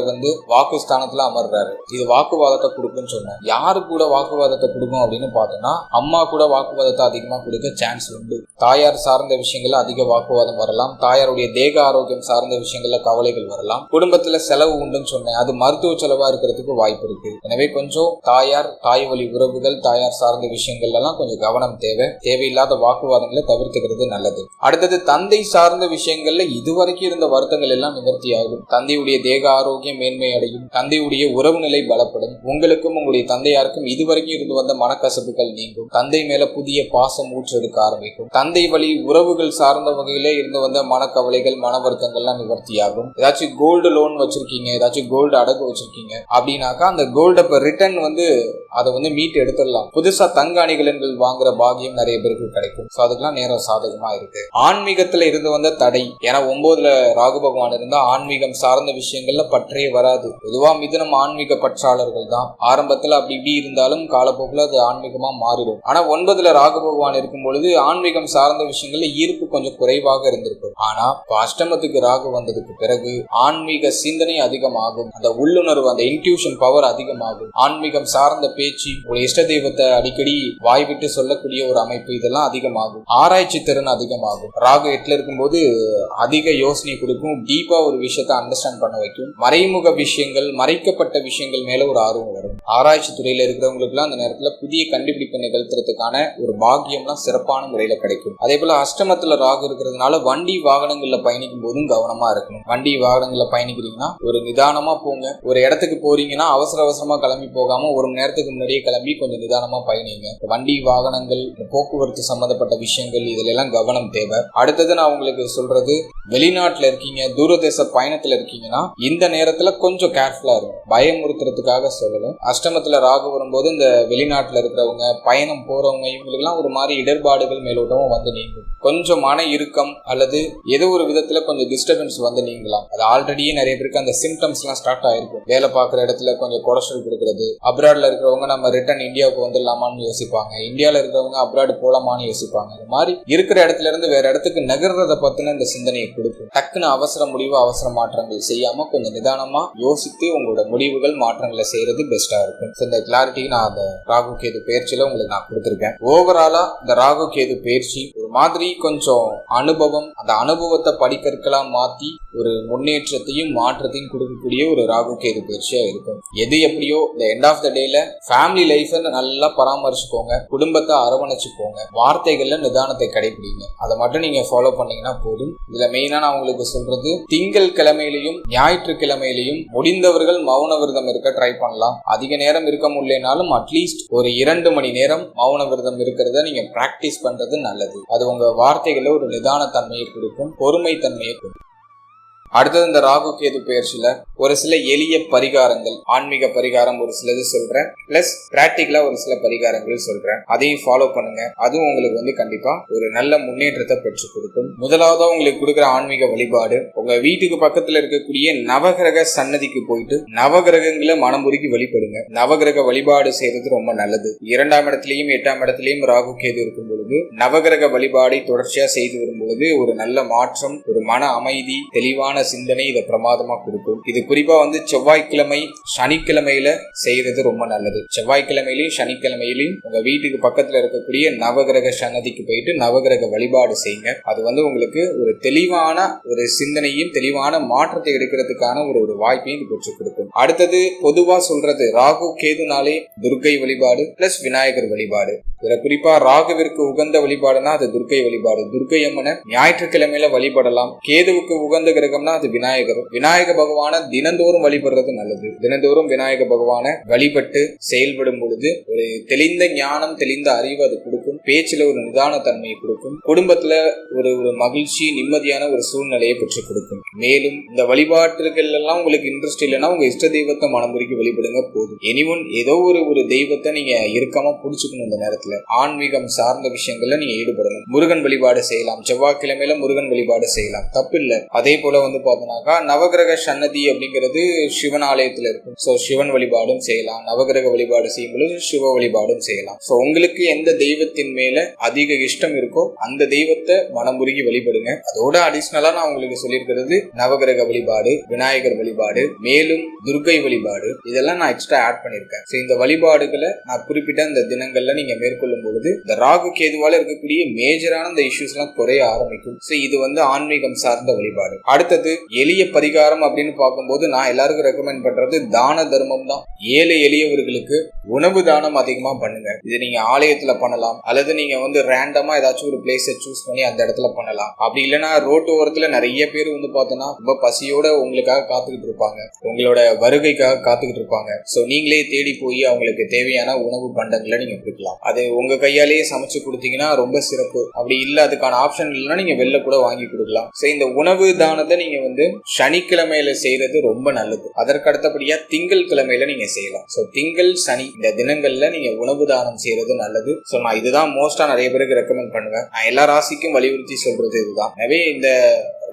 வாக்கு ஸ்தானத்துல அமர்றாரு. இது வாக்குவாதத்தை கொடுக்குன்னு சொன்னேன். யாரு கூட வாக்குவாதத்தை கொடுக்கும் அப்படின்னு பார்த்தோம்னா, அம்மா கூட வாக்குவாதத்தை அதிகமா கொடுக்க சான்ஸ் உண்டு. தாயார் சார்ந்த விஷயங்கள்ல அதிக வாக்குவாதம் வரலாம். தாயாருடைய தேக ஆரோக்கியம் சார்ந்த விஷயங்கள்ல கவலைகள் வரலாம். குடும்பத்துல செலவு உண்டுன்னு சொன்னேன், அது மருத்துவ செலவா இருக்கிறதுக்கு வாய்ப்பு இருக்கு. எனவே கொஞ்சம் தாயார், தாய் வழி உறவுகள், தாயார் சார்ந்த விஷயங்கள்ல எல்லாம் கொஞ்சம் கவனம் தேவை. தேவையில்லாத வாக்குவாதங்களை தவிர்த்துக்கிறது நல்லது. அடுத்தது தந்தை சார்ந்த விஷயங்கள்ல இதுவரைக்கும் இருந்த வருத்தங்கள் எல்லாம் நிவர்த்தி ஆகும். தந்தையுடைய தேக ஆரோக்கியம் மேன்மை அடையும். தந்தையுடைய உறவு நிலை பலப்படும். உங்களுக்கும் உங்களுடைய தந்தையாருக்கும் இதுவரைக்கும் இருந்து வந்த மனக்கசப்புகள் நீங்கும். தந்தை மேல புதிய பாசம் ஊற்றெடுக்க ஆரம்பிக்கும். தந்தை வழி உறவுகள் சார்ந்த வகையில இருந்து வந்த மனக்கவலைகள், மன வருத்தங்கள்லாம் நிவர்த்தி ஆகும். ஏதாச்சும் கோல்டு லோன் வச்சிருக்கீங்க, ஏதாச்சும் கோல்டு அடகு வச்சிருக்கீங்க அப்படின்னாக்கா அந்த கோல்டு இப்ப ரிட்டர்ன் அதை மீட் எடுத்துடலாம். புதுசா தங்க அணிகலன்கள் வாங்குற பாகியம் நிறைய பேருக்கு கிடைக்கும். சோ அதுக்கெல்லாம் நேரம் சாதகமா இருக்கு. ஆன்மீகத்துல இருந்து வந்த தடை, ஏன்னா 9ல ராகு பகவான் இருந்தா ஆன்மீகம் சார்ந்த விஷயங்கள்ல பற்றே வராது. பொதுவா மிதுனம் ஆன்மீக பற்றாளர்கள் தான். ஆரம்பத்துல அப்படி இப்படி இருந்தாலும் காலப்போக்குல அது ஆன்மீகமா மாறிடும். ஆனா 9ல ராகு பகவான் இருக்கும் பொழுது ஆன்மீகம் சார்ந்த விஷயங்கள்ல ஈர்ப்பு கொஞ்சம் குறைவாக இருந்திருக்கும். ஆனா அஷ்டமத்துக்கு ராகு வந்ததுக்கு பிறகு ஆன்மீக சிந்தனை அதிகமாகும். அந்த உள்ளுணர்வு, அந்த இன்ட்யூஷன் பவர் அதிகமாகும். ஆன்மீகம் சார்ந்த பேச்சு, ஒரு இஷ்ட தெய்வத்தை அடிக்கடி வாய் விட்டு சொல்லக்கூடிய ஒரு அமைப்பு, இதெல்லாம் அதிகமாகும். ஆராய்ச்சி திறன் அதிகமாகும். ராகு 8ல இருக்கும்போது அதிக யோசனை கொடுக்கும். டீப்பா ஒரு விஷயத்தை அண்டர்ஸ்டாண்ட் பண்ண வைக்கும். மறைமுக விஷயங்கள், மறைக்கப்பட்ட விஷயங்கள் மேல ஒரு ஆர்வம் வரும். ஆராய்ச்சி துறையில இருக்கிறவங்களுக்கு எல்லாம் அந்த நேரத்துல புதிய கண்டுபிடிப்பு நிகழ்த்துறதுக்கான ஒரு பாக்கியம்லாம் சிறப்பான முறையில கிடைக்கும். அதே போல அஷ்டமத்துல ராகு இருக்கிறதுனால வண்டி வாகனங்கள்ல பயணிக்கும் போதும் கவனமா இருக்கணும். வண்டி வாகனங்கள்ல பயணிக்கிறீங்கன்னா ஒரு நிதானமா போங்க. ஒரு இடத்துக்கு போறீங்கன்னா அவசரமா கிளம்பி போகாம 1 மணி நேரத்துக்கு முன்னாடியே கிளம்பி கொஞ்சம் நிதானமா பயணிங்க. வண்டி வாகனங்கள், போக்குவரத்து சம்பந்தப்பட்ட விஷயங்கள், இதுல எல்லாம் கவனம் தேவை. அடுத்தது நான் உங்களுக்கு சொல்றது, வெளிநாட்டுல இருக்கீங்க, தூரதேச பயணத்துல இருக்கீங்கன்னா இந்த நேரத்துல கொஞ்சம் கேர்ஃபுல்லா இருக்கும். பயமுறுத்துறதுக்காக சொல்லணும். அஷ்டமத்துல ராகு வரும்போது இந்த வெளிநாட்டுல இருக்கிறவங்க, பயணம் போறவங்க, இவங்களுக்கு எல்லாம் ஒரு மாதிரி இடர்பாடுகள் மேலோட்டமும் நீங்கும். கொஞ்சம் மன இறுக்கம் அல்லது ஏதோ ஒரு விதத்துல கொஞ்சம் டிஸ்டர்பன்ஸ் நீங்கலாம். அது ஆல்ரெடியே நிறைய பேருக்கு அந்த சிம்டம்ஸ் எல்லாம் ஸ்டார்ட் ஆயிருக்கும். வேலை பார்க்குற இடத்துல கொஞ்சம் கொலஸ்ட்ரால் கொடுக்கறது, அப்ராட்ல இருக்கிறவங்க நம்ம ரிட்டர்ன் இந்தியாவுக்கு வந்துடலாமான்னு யோசிப்பாங்க, இந்தியால இருக்கிறவங்க அப்ராட் போலாமான்னு யோசிப்பாங்க. இந்த மாதிரி இருக்கிற இடத்துல இருந்து வேற இடத்துக்கு நகர்றத பத்தின இந்த சிந்தனையை கொடுக்கும். டக்குன்னு அவசர முடிவு, அவசர மாற்றங்கள் செய்யாம கொஞ்சம் நிதானமா யோசித்து உங்களோட முடிவுகள், மாற்றங்களை செய்யறது பெஸ்டா இருக்கும். இந்த கிளாரிட்டி நான் அந்த ராகு கேது பயிற்சியில உங்களுக்கு நான் கொடுத்திருக்கேன். ஓவராலா இந்த ராகு கேது பயிற்சி ஒரு மாதிரி கொஞ்சம் அனுபவம், அந்த அனுபவத்தை படிக்கற்களா மாத்தி ஒரு முன்னேற்றத்தையும் மாற்றத்தையும் கொடுக்கக்கூடிய ஒரு ராகு கேது பயிற்சியா இருக்கும். எது எப்படியோ இந்த எண்ட் ஆஃப் த டேல ஃபேமிலி லைஃபை நல்லா பராமரிச்சுக்கோங்க, குடும்பத்தை அரவணைச்சுக்கோங்க, வார்த்தைகள்ல நிதானத்தை கடைபிடிங்க. அதை மட்டும் நீங்க ஃபாலோ பண்ணீங்கன்னா போதும். இதுல மெயினா நான் உங்களுக்கு சொல்றது, திங்கள் கிழமையிலையும் ஞாயிற்றுக்கிழமையிலையும் முடிந்தவர்கள் மௌன விரதம் இருக்க ட்ரை பண்ணலாம். அதிக நேரம் இருக்க முடியலனாலும் அட்லீஸ்ட் ஒரு 2 மணி நேரம் மௌன விரதம் இருக்கிறத நீங்க பிராக்டிஸ் பண்றது நல்லது. அது உங்க வார்த்தைகள்ல ஒரு நிதான தன்மையை கொடுக்கும், பொறுமை தன்மையை கொடுக்கும். அடுத்தது இந்த ராகு கேது பயிற்சியில ஒரு சில எளிய பரிகாரங்கள், ஆன்மீக பரிகாரம் ஒரு சிலது சொல்றேன், பிளஸ் பிராக்டிகலா ஒரு சில பரிகாரங்கள் சொல்றேன். அதையும் ஃபாலோ பண்ணுங்க. அதுவும் உங்களுக்கு கண்டிப்பா ஒரு நல்ல முன்னேற்றத்தை பெற்று கொடுக்கும். முதலாவதா உங்களுக்கு கொடுக்குற ஆன்மீக வழிபாடு, உங்க வீட்டுக்கு பக்கத்துல இருக்கக்கூடிய நவகிரக சன்னதிக்கு போயிட்டு நவகிரகங்களை மனமுருகி வழிபடுங்க. நவகிரக வழிபாடு செய்யறது ரொம்ப நல்லது. 2ஆம் இடத்திலையும் 8ஆம் இடத்திலையும் ராகு கேது இருக்கும் பொழுது நவகிரக வழிபாடை தொடர்ச்சியா செய்து வரும் பொழுது ஒரு நல்ல மாற்றம், ஒரு மன அமைதி, தெளிவான சிந்தனை இதை பிரமாதமா கொடுக்கும். இது குறிப்பா செவ்வாய்க்கிழமை சனிக்கிழமையில செய்யறது ரொம்ப நல்லது. செவ்வாய்க்கிழமையிலையும் சனிக்கிழமையிலையும் உங்க வீட்டுக்கு பக்கத்துல இருக்கக்கூடிய நவகிரக சன்னதிக்கு போயிட்டு நவகிரக வழிபாடு செய்யுங்க. அது உங்களுக்கு ஒரு தெளிவான ஒரு சிந்தனையும் தெளிவான மாற்றத்தை எடுக்கிறதுக்கான ஒரு வாய்ப்பையும் பெற்றுக் கொடுக்கும். அடுத்தது பொதுவா சொல்றது, ராகு கேதுனாலே துர்க்கை வழிபாடு பிளஸ் விநாயகர் வழிபாடு. இதுல குறிப்பா ராகுவிற்கு உகந்த வழிபாடுனா அது துர்க்கை வழிபாடு. துர்க்கை அம்மனை ஞாயிற்றுக்கிழமையில வழிபடலாம். கேதுவுக்கு உகந்த கிரகம்னா அது விநாயகர். விநாயக பகவான தினந்தோறும் வழிபடுறது நல்லது. தினந்தோறும் விநாயக பகவான வழிபட்டு செயல்படும் பொழுது ஒரு தெளிந்த ஞானம், தெளிந்த அறிவு அது கொடுக்கும். பேச்சுல ஒரு நிதான தன்மையை கொடுக்கும். குடும்பத்துல ஒரு மகிழ்ச்சி, நிம்மதியான ஒரு சூழ்நிலையை பெற்றுக் கொடுக்கும். மேலும் இந்த வழிபாட்டுகள் எல்லாம் உங்களுக்கு இன்ட்ரெஸ்ட் இல்லைன்னா உங்க இஷ்ட தெய்வத்தை மனமுருகி வழிபடுங்க போதும். எனிவன் ஏதோ ஒரு தெய்வத்தை நீங்க இருக்காம புடிச்சுக்கணும். இந்த நேரத்துல ஆன்மீகம் சார்ந்த விஷயங்கள்ல நீங்க ஈடுபடணும். முருகன் வழிபாடு செய்யலாம். செவ்வாய்க்கிழமையில முருகன் வழிபாடு செய்யலாம், தப்பு இல்லை. அதே போல பார்த்தோம்னாக்கா நவகிரக சன்னதி அப்படிங்கிறது சிவன் ஆலயத்துல இருக்கும். சோ சிவன் வழிபாடும் செய்யலாம். நவகிரக வழிபாடு செய்யும் பொழுது சிவ வழிபாடும் செய்யலாம். சோ உங்களுக்கு எந்த தெய்வத்தின் மேல அதிக இஷ்டம் இருக்கோ அந்த தெய்வத்தை மனமுருகி வழிபடுங்க. அதோட அடிஷனலா நான் உங்களுக்கு சொல்லியிருக்கிறது நவகிரக வழிபாடு, விநாயகர் வழிபாடு, மேலும் துர்க்கை வழிபாடு, இதெல்லாம் நான் எக்ஸ்ட்ரா ஆட் பண்ணிருக்கேன். இந்த வழிபாடுகளை நான் குறிப்பிட்ட இந்த தினங்கள்ல நீங்க மேற்கொள்ளும் பொழுது இந்த ராகு கேதுவால இருக்கக்கூடிய மேஜரான இந்த இஷ்யூஸ் எல்லாம் குறைய ஆரம்பிக்கும். இது ஆன்மீகம் சார்ந்த வழிபாடு. அடுத்தது எளிய பரிகாரம் அப்படின்னு பார்க்கும்போது நான் எல்லாருக்கும் ரெக்கமெண்ட் பண்றது தான தர்மம் தான். ஏழை எளியவர்களுக்கு உணவு தானம் அதிகமா பண்ணுங்க. இது நீங்க ஆலயத்துல பண்ணலாம், அல்லது நீங்க ரேண்டமா ஏதாச்சும் ஒரு பிளேஸை சூஸ் பண்ணி அந்த இடத்துல பண்ணலாம். அப்படி இல்லைன்னா ரோட்டு ஓரத்துல நிறைய பேர் பார்த்தோன்னா ரொம்ப பசியோட உங்களுக்காக காத்துக்கிட்டு இருப்பாங்க, உங்களோட வருகைக்காக காத்துக்கிட்டு இருப்பாங்க. சோ நீங்களே தேடி போய் அவங்களுக்கு தேவையான உணவு பண்டங்களை நீங்க கொடுக்கலாம். அது உங்க கையாலேயே சமைச்சு கொடுத்தீங்கன்னா ரொம்ப சிறப்பு. அப்படி இல்ல, அதுக்கான ஆப்ஷன் இல்லைன்னா நீங்க வெளில கூட வாங்கி கொடுக்கலாம். இந்த உணவு தானத்தை நீங்க சனிக்கிழமையில செய்யறது ரொம்ப நல்லது. அதற்கு அடுத்தபடியா திங்கள் கிழமையில நீங்க செய்யலாம். திங்கள் சனி இந்த தினங்கள்ல நீங்க உணவு தானம் செய்யறது நல்லது. நான் இதுதான் மோஸ்டா நிறைய பேருக்கு ரெக்கமெண்ட் பண்ணுவேன். நான் எல்லா ராசிக்கும் வலியுறுத்தி சொல்றது இதுதான். எனவே இந்த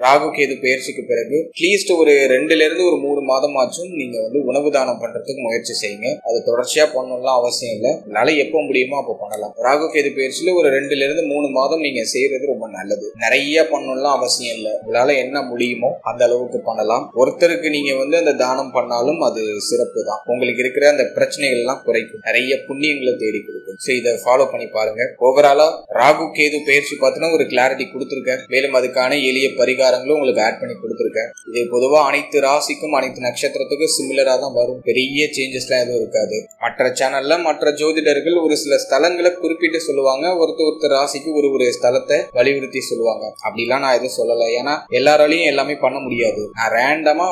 ராகு கேது பயிற்சிக்கு பிறகு அட்லீஸ்ட் ஒரு 2ல இருந்து ஒரு 3 மாதம் ஆச்சும் நீங்க உணவு தானம் பண்றதுக்கு முயற்சி செய்யுங்க. அது தொடர்ச்சியா பண்ணணும்லாம் அவசியம் இல்லை. அதனால எப்போ முடியுமோ அப்போ பண்ணலாம். ராகு கேது பயிற்சியில ஒரு 2ல இருந்து 3 மாதம் நீங்க செய்யறது ரொம்ப நல்லது. நிறைய பண்ணணும்லாம் அவசியம் இல்லை. உங்களால என்ன முடியுமோ அந்த அளவுக்கு பண்ணலாம். ஒருத்தருக்கு நீங்க அந்த தானம் பண்ணாலும் அது சிறப்பு தான். உங்களுக்கு இருக்கிற அந்த பிரச்சனைகள் எல்லாம் குறைக்கும், நிறைய புண்ணியங்களை தேடி கொடுக்கும். இதை ஃபாலோ பண்ணி பாருங்க. ஓவராலா ராகு கேது பயிற்சி பார்த்தீங்கன்னா ஒரு கிளாரிட்டி கொடுத்துருக்கேன். மேலும் அதுக்கான எளிய பரிகாரங்களும் உங்களுக்கு ஆட் பண்ணி கொடுத்துருக்கேன். இது பொதுவா அனைத்து ராசிக்கும் அனைத்து நட்சத்திரத்துக்கும் சிமிலரா தான் வரும். பெரிய சேஞ்சஸ்லாம் எதுவும் இருக்காது. மற்ற சேனல்ல மற்ற ஜோதிடர்கள் ஒரு சில ஸ்தலங்களை குறிப்பிட்டு சொல்லுவாங்க. ஒருத்தர் ராசிக்கு ஒரு ஸ்தலத்தை வலியுறுத்தி சொல்லுவாங்க. அப்படிலாம் நான் எதுவும் சொல்லலை. ஏன்னா எல்லாராலையும் எல்லாமே பண்ண முடியாது. நான் ரேண்டமா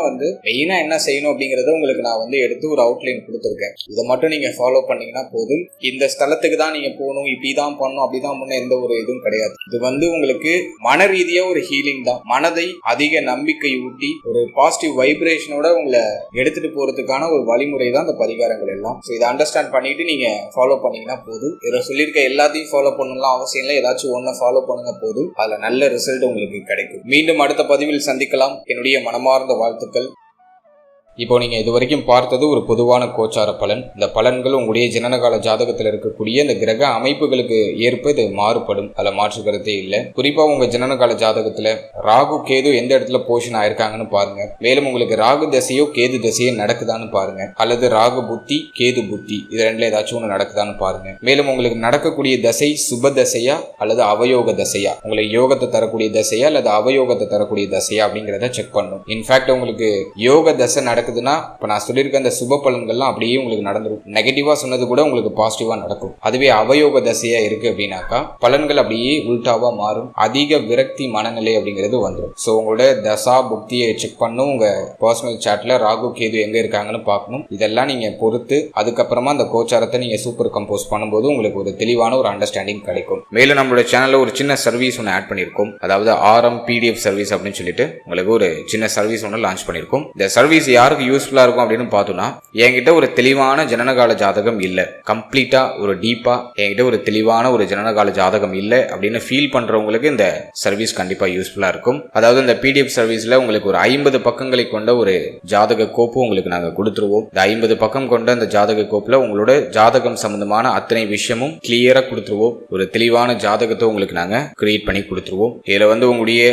மெயினா என்ன செய்யணும் அப்படிங்கறத உங்களுக்கு நான் எடுத்து ஒரு அவுட்லைன் கொடுத்துருக்கேன். இதை மட்டும் நீங்க ஃபாலோ பண்ணீங்கன்னா போதும். இந்த ஸ்தலத்துக்கு தான் நீங்க போகணும், இப்படிதான் பண்ணணும், அப்படிதான் பண்ணணும், எந்த ஒரு இதுவும் கிடையாது. இது உங்களுக்கு மன ரீதியா ஒரு ஹீலிங் தான். மனதை அதிக நம்பிக்கை ஊட்டி ஒரு பாசிட்டிவ் வைப்ரேஷனோட உங்களை எடுத்துட்டு போறதுக்கான ஒரு வழிமுறை தான் இந்த பரிகாரங்கள் எல்லாம். இதை அண்டர்ஸ்டாண்ட் பண்ணிட்டு நீங்க ஃபாலோ பண்ணீங்கன்னா போதும். இதை சொல்லியிருக்க எல்லாத்தையும் ஃபாலோ பண்ணலாம் அவசியம் இல்லை. ஏதாச்சும் ஒன்ன ஃபாலோ பண்ணுங்க போதும். அதுல நல்ல ரிசல்ட் உங்களுக்கு கிடைக்கும். மீண்டும் அடுத்த பதிவில் சந்திக்கலாம். என்னுடைய மனமார்ந்த வாழ்த்துக்கள். இப்போ நீங்க இது வரைக்கும் பார்த்தது ஒரு பொதுவான கோச்சார பலன். இந்த பலன்கள் உங்களுடைய ஜனனகால ஜாதகத்தில் இருக்கக்கூடிய இந்த கிரக அமைப்புகளுக்கு ஏற்ப இது மாறுபடும், அதுல மாற்று கருத்தே இல்லை. குறிப்பா உங்க ஜனனகால ஜாதகத்துல ராகு கேது எந்த இடத்துல போஷன் ஆயிருக்காங்கன்னு பாருங்க. மேலும் உங்களுக்கு ராகு தசையோ கேது தசையோ நடக்குதான்னு பாருங்க, அல்லது ராகு புத்தி கேது புத்தி இது ரெண்டுல ஏதாச்சும் ஒன்று நடக்குதான்னு பாருங்க. மேலும் உங்களுக்கு நடக்கக்கூடிய தசை சுப தசையா அல்லது அவயோக தசையா, உங்களுக்கு யோகத்தை தரக்கூடிய தசையா அல்லது அவயோகத்தை தரக்கூடிய தசையா அப்படிங்கிறத செக் பண்ணும். இன்ஃபேக்ட் உங்களுக்கு யோக தசை நடக்குதுன்னா இப்ப நான் சொல்லியிருக்க அந்த சுப பலன்கள்லாம் அப்படியே உங்களுக்கு நடந்துடும். நெகட்டிவா சொன்னது கூட உங்களுக்கு பாசிட்டிவா நடக்கும். அதுவே அவயோக தசையா இருக்கு அப்படின்னாக்கா பலன்கள் அப்படியே உல்டாவா மாறும், அதிக விரக்தி மனநிலை அப்படிங்கிறது வந்துடும். ஸோ உங்களோட தசா புக்தியை செக் பண்ணும், உங்க பர்சனல் சாட்ல ராகு கேது எங்க இருக்காங்கன்னு பார்க்கணும். இதெல்லாம் நீங்க பொறுத்து அதுக்கப்புறமா அந்த கோச்சாரத்தை நீங்க சூப்பர் கம்போஸ் பண்ணும்போது உங்களுக்கு ஒரு தெளிவான ஒரு அண்டர்ஸ்டாண்டிங் கிடைக்கும். மேலும் நம்மளோட சேனல்ல ஒரு சின்ன சர்வீஸ் ஒன்று ஆட் பண்ணியிருக்கோம், அதாவது ஆர்எம் பிடிஎஃப் சர்வீஸ் அப்படின்னு சொல்லிட்டு உங்களுக்கு ஒரு சின்ன சர்வீஸ் ஒன்று லான்ச் பண்ணியிருக்கோம். இந்த சர்வீஸ் யாருக்கு யூஸ்ஃபுல்லா இருக்கும் அப்படின்னு பார்த்தோம்னா, என்கிட்ட ஒரு தெளிவான ஜனனகால ஜாதகம் இல்லை, கம்ப்ளீட்டா ஒரு டீப்பா என்கிட்ட ஒரு தெளிவான ஒரு ஜனனகால ஜாதகம் இல்லை அப்படின்னு ஃபீல் பண்றவங்களுக்கு இந்த சர்வீஸ் கண்டிப்பா யூஸ்ஃபுல்லா இருக்கும். அதாவது இந்த பிடிஎஃப் சர்வீஸ்ல உங்களுக்கு ஒரு 50 பக்கங்களை கொண்ட ஒரு ஜாதக கோப்பு உங்களுக்கு நாங்கள் கொடுத்துருவோம். இந்த 50 பக்கம் கொண்ட அந்த ஜாதக கோப்புல உங்களோட ஜாதகம் சம்பந்தமான அத்தனை விஷயமும் கிளியரா கொடுத்துருவோம். ஒரு தெளிவான ஜாதகத்தை உங்களுக்கு நாங்க கிரியேட் பண்ணி கொடுத்துருவோம். இதுல உங்களுடைய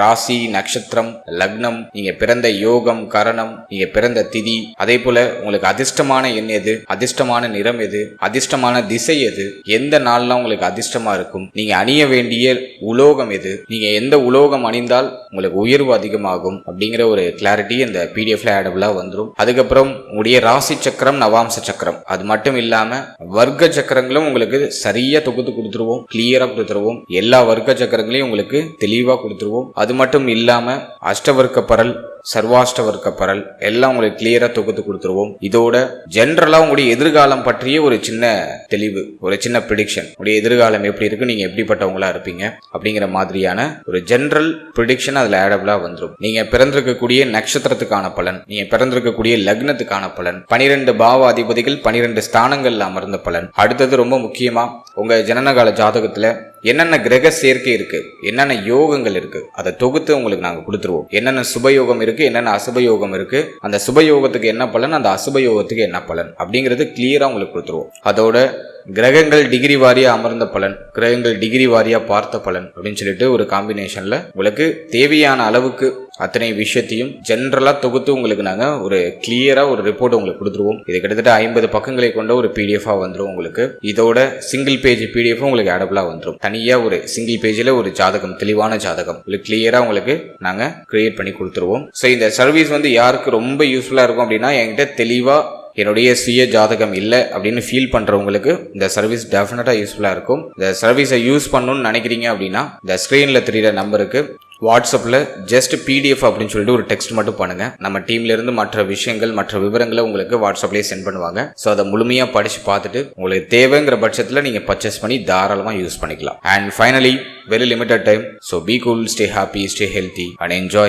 ராசி, நட்சத்திரம், லக்னம், நீங்க பிறந்த யோகம், கரணம், நீங்க பிறந்த திதி, அதே போல உங்களுக்கு அதிர்ஷ்டமான எண் எது, அதிர்ஷ்டமான நிறம் எது, அதிர்ஷ்டமான திசை எது, எந்த நாள்லாம் உங்களுக்கு அதிர்ஷ்டமா இருக்கும், நீங்க அணிய வேண்டிய உலோகம் எது, நீங்க எந்த உலோகம் அணிந்தால் உங்களுக்கு உயர்வு அதிகமாகும் அப்படிங்கிற ஒரு கிளாரிட்டி இந்த பிடிஎஃப்ல ஆடபிளா வந்துடும். அதுக்கப்புறம் உங்களுடைய ராசி சக்கரம், நவாம்ச சக்கரம், அது மட்டும் இல்லாம வர்க்க சக்கரங்களும் உங்களுக்கு சரியா தொகுத்து கொடுத்துருவோம், கிளியரா கொடுத்துருவோம். எல்லா வர்க்க சக்கரங்களையும் உங்களுக்கு தெளிவா கொடுத்துருவோம். அது மட்டும் இல்லாம அஷ்டவர்க்க பரல், சர்வாஷ்டவர்க்க பரல் எல்லாம் உங்களுக்கு கிளியரா தொகுத்து கொடுத்துருவோம். இதோட ஜென்ரலா உங்களுடைய எதிர்காலம் பற்றிய ஒரு சின்ன தெளிவு, ஒரு சின்ன ப்ரிடிக்ஷன், உங்களுடைய எதிர்காலம் எப்படி இருக்கு, நீங்க எப்படிப்பட்டவங்களா இருப்பீங்க அப்படிங்கிற மாதிரியான ஒரு ஜென்ரல் ப்ரிடிக்ஷன் அதுல ஆடபிளா வந்துடும். நீங்க பிறந்திருக்கக்கூடிய நட்சத்திரத்துக்கான பலன், நீங்க பிறந்திருக்கக்கூடிய லக்னத்துக்கான பலன், 12 பாவ அதிபதிகள் 12 ஸ்தானங்கள்ல அமர்ந்த பலன். அடுத்தது ரொம்ப முக்கியமா உங்க ஜனனகால ஜாதகத்துல என்னென்ன கிரக சேர்க்கை இருக்கு, என்னென்ன யோகங்கள் இருக்கு, அதை தொகுத்து உங்களுக்கு நாங்க கொடுத்துருவோம். என்னென்ன சுபயோகம் இருக்கு, என்னென்ன அசுபயோகம் இருக்கு, அந்த சுபயோகத்துக்கு என்ன பலன், அந்த அசுபயோகத்துக்கு என்ன பலன் அப்படிங்கறது கிளியரா உங்களுக்கு கொடுத்துருவோம். அதோட கிரகங்கள் டிகிரி வாரியா அமர்ந்த பலன், கிரகங்கள் டிகிரி வாரியா பார்த்த பலன் அப்படின்னு சொல்லிட்டு ஒரு காம்பினேஷன்ல உங்களுக்கு தேவையான அளவுக்கு அத்தனை விஷயத்தையும் ஜென்ரலா தொகுத்து உங்களுக்கு நாங்க ஒரு கிளியரா ஒரு ரிப்போர்ட் உங்களுக்கு கொடுத்துருவோம். இது கிட்டத்தட்ட 50 பக்கங்களை கொண்ட ஒரு பிடிஎஃபா வந்துடும் உங்களுக்கு. இதோட சிங்கிள் பேஜ் பிடிஎஃப் உங்களுக்கு ஆடபிளா வந்துடும். தனியா ஒரு சிங்கிள் பேஜ்ல ஒரு ஜாதகம், தெளிவான ஜாதகம் உங்களுக்கு கிளியரா உங்களுக்கு நாங்க கிரியேட் பண்ணி கொடுத்துருவோம். ஸோ இந்த சர்வீஸ் யாருக்கு ரொம்ப யூஸ்ஃபுல்லா இருக்கும் அப்படின்னா, என்கிட்ட தெளிவா என்னுடைய சுய ஜாதகம் இல்லை அப்படின்னு ஃபீல் பண்றவங்களுக்கு இந்த சர்வீஸ் டெஃபினட்டா யூஸ்ஃபுல்லா இருக்கும். இந்த சர்வீஸை யூஸ் பண்ணணும்னு நினைக்கிறீங்க அப்படின்னா இந்த ஸ்கிரீன்ல தெரியுற நம்பருக்கு வாட்ஸ்அப்ல ஜஸ்ட் பிடிஎஃப் அப்படின்னு சொல்லிட்டு ஒரு டெக்ஸ்ட் மட்டும் பண்ணுங்க. நம்ம டீம்ல இருந்து மற்ற விஷயங்கள், மற்ற விவரங்களை உங்களுக்கு வாட்ஸ்அப்லயே சென்ட் பண்ணுவாங்க. ஸோ அதை முழுமையா படிச்சு பார்த்துட்டு உங்களுக்கு தேவைங்கிற பட்சத்தில் நீங்க பர்ச்சேஸ் பண்ணி தாராளமா யூஸ் பண்ணிக்கலாம். And finally, very limited time, so be cool, stay happy, stay healthy and enjoy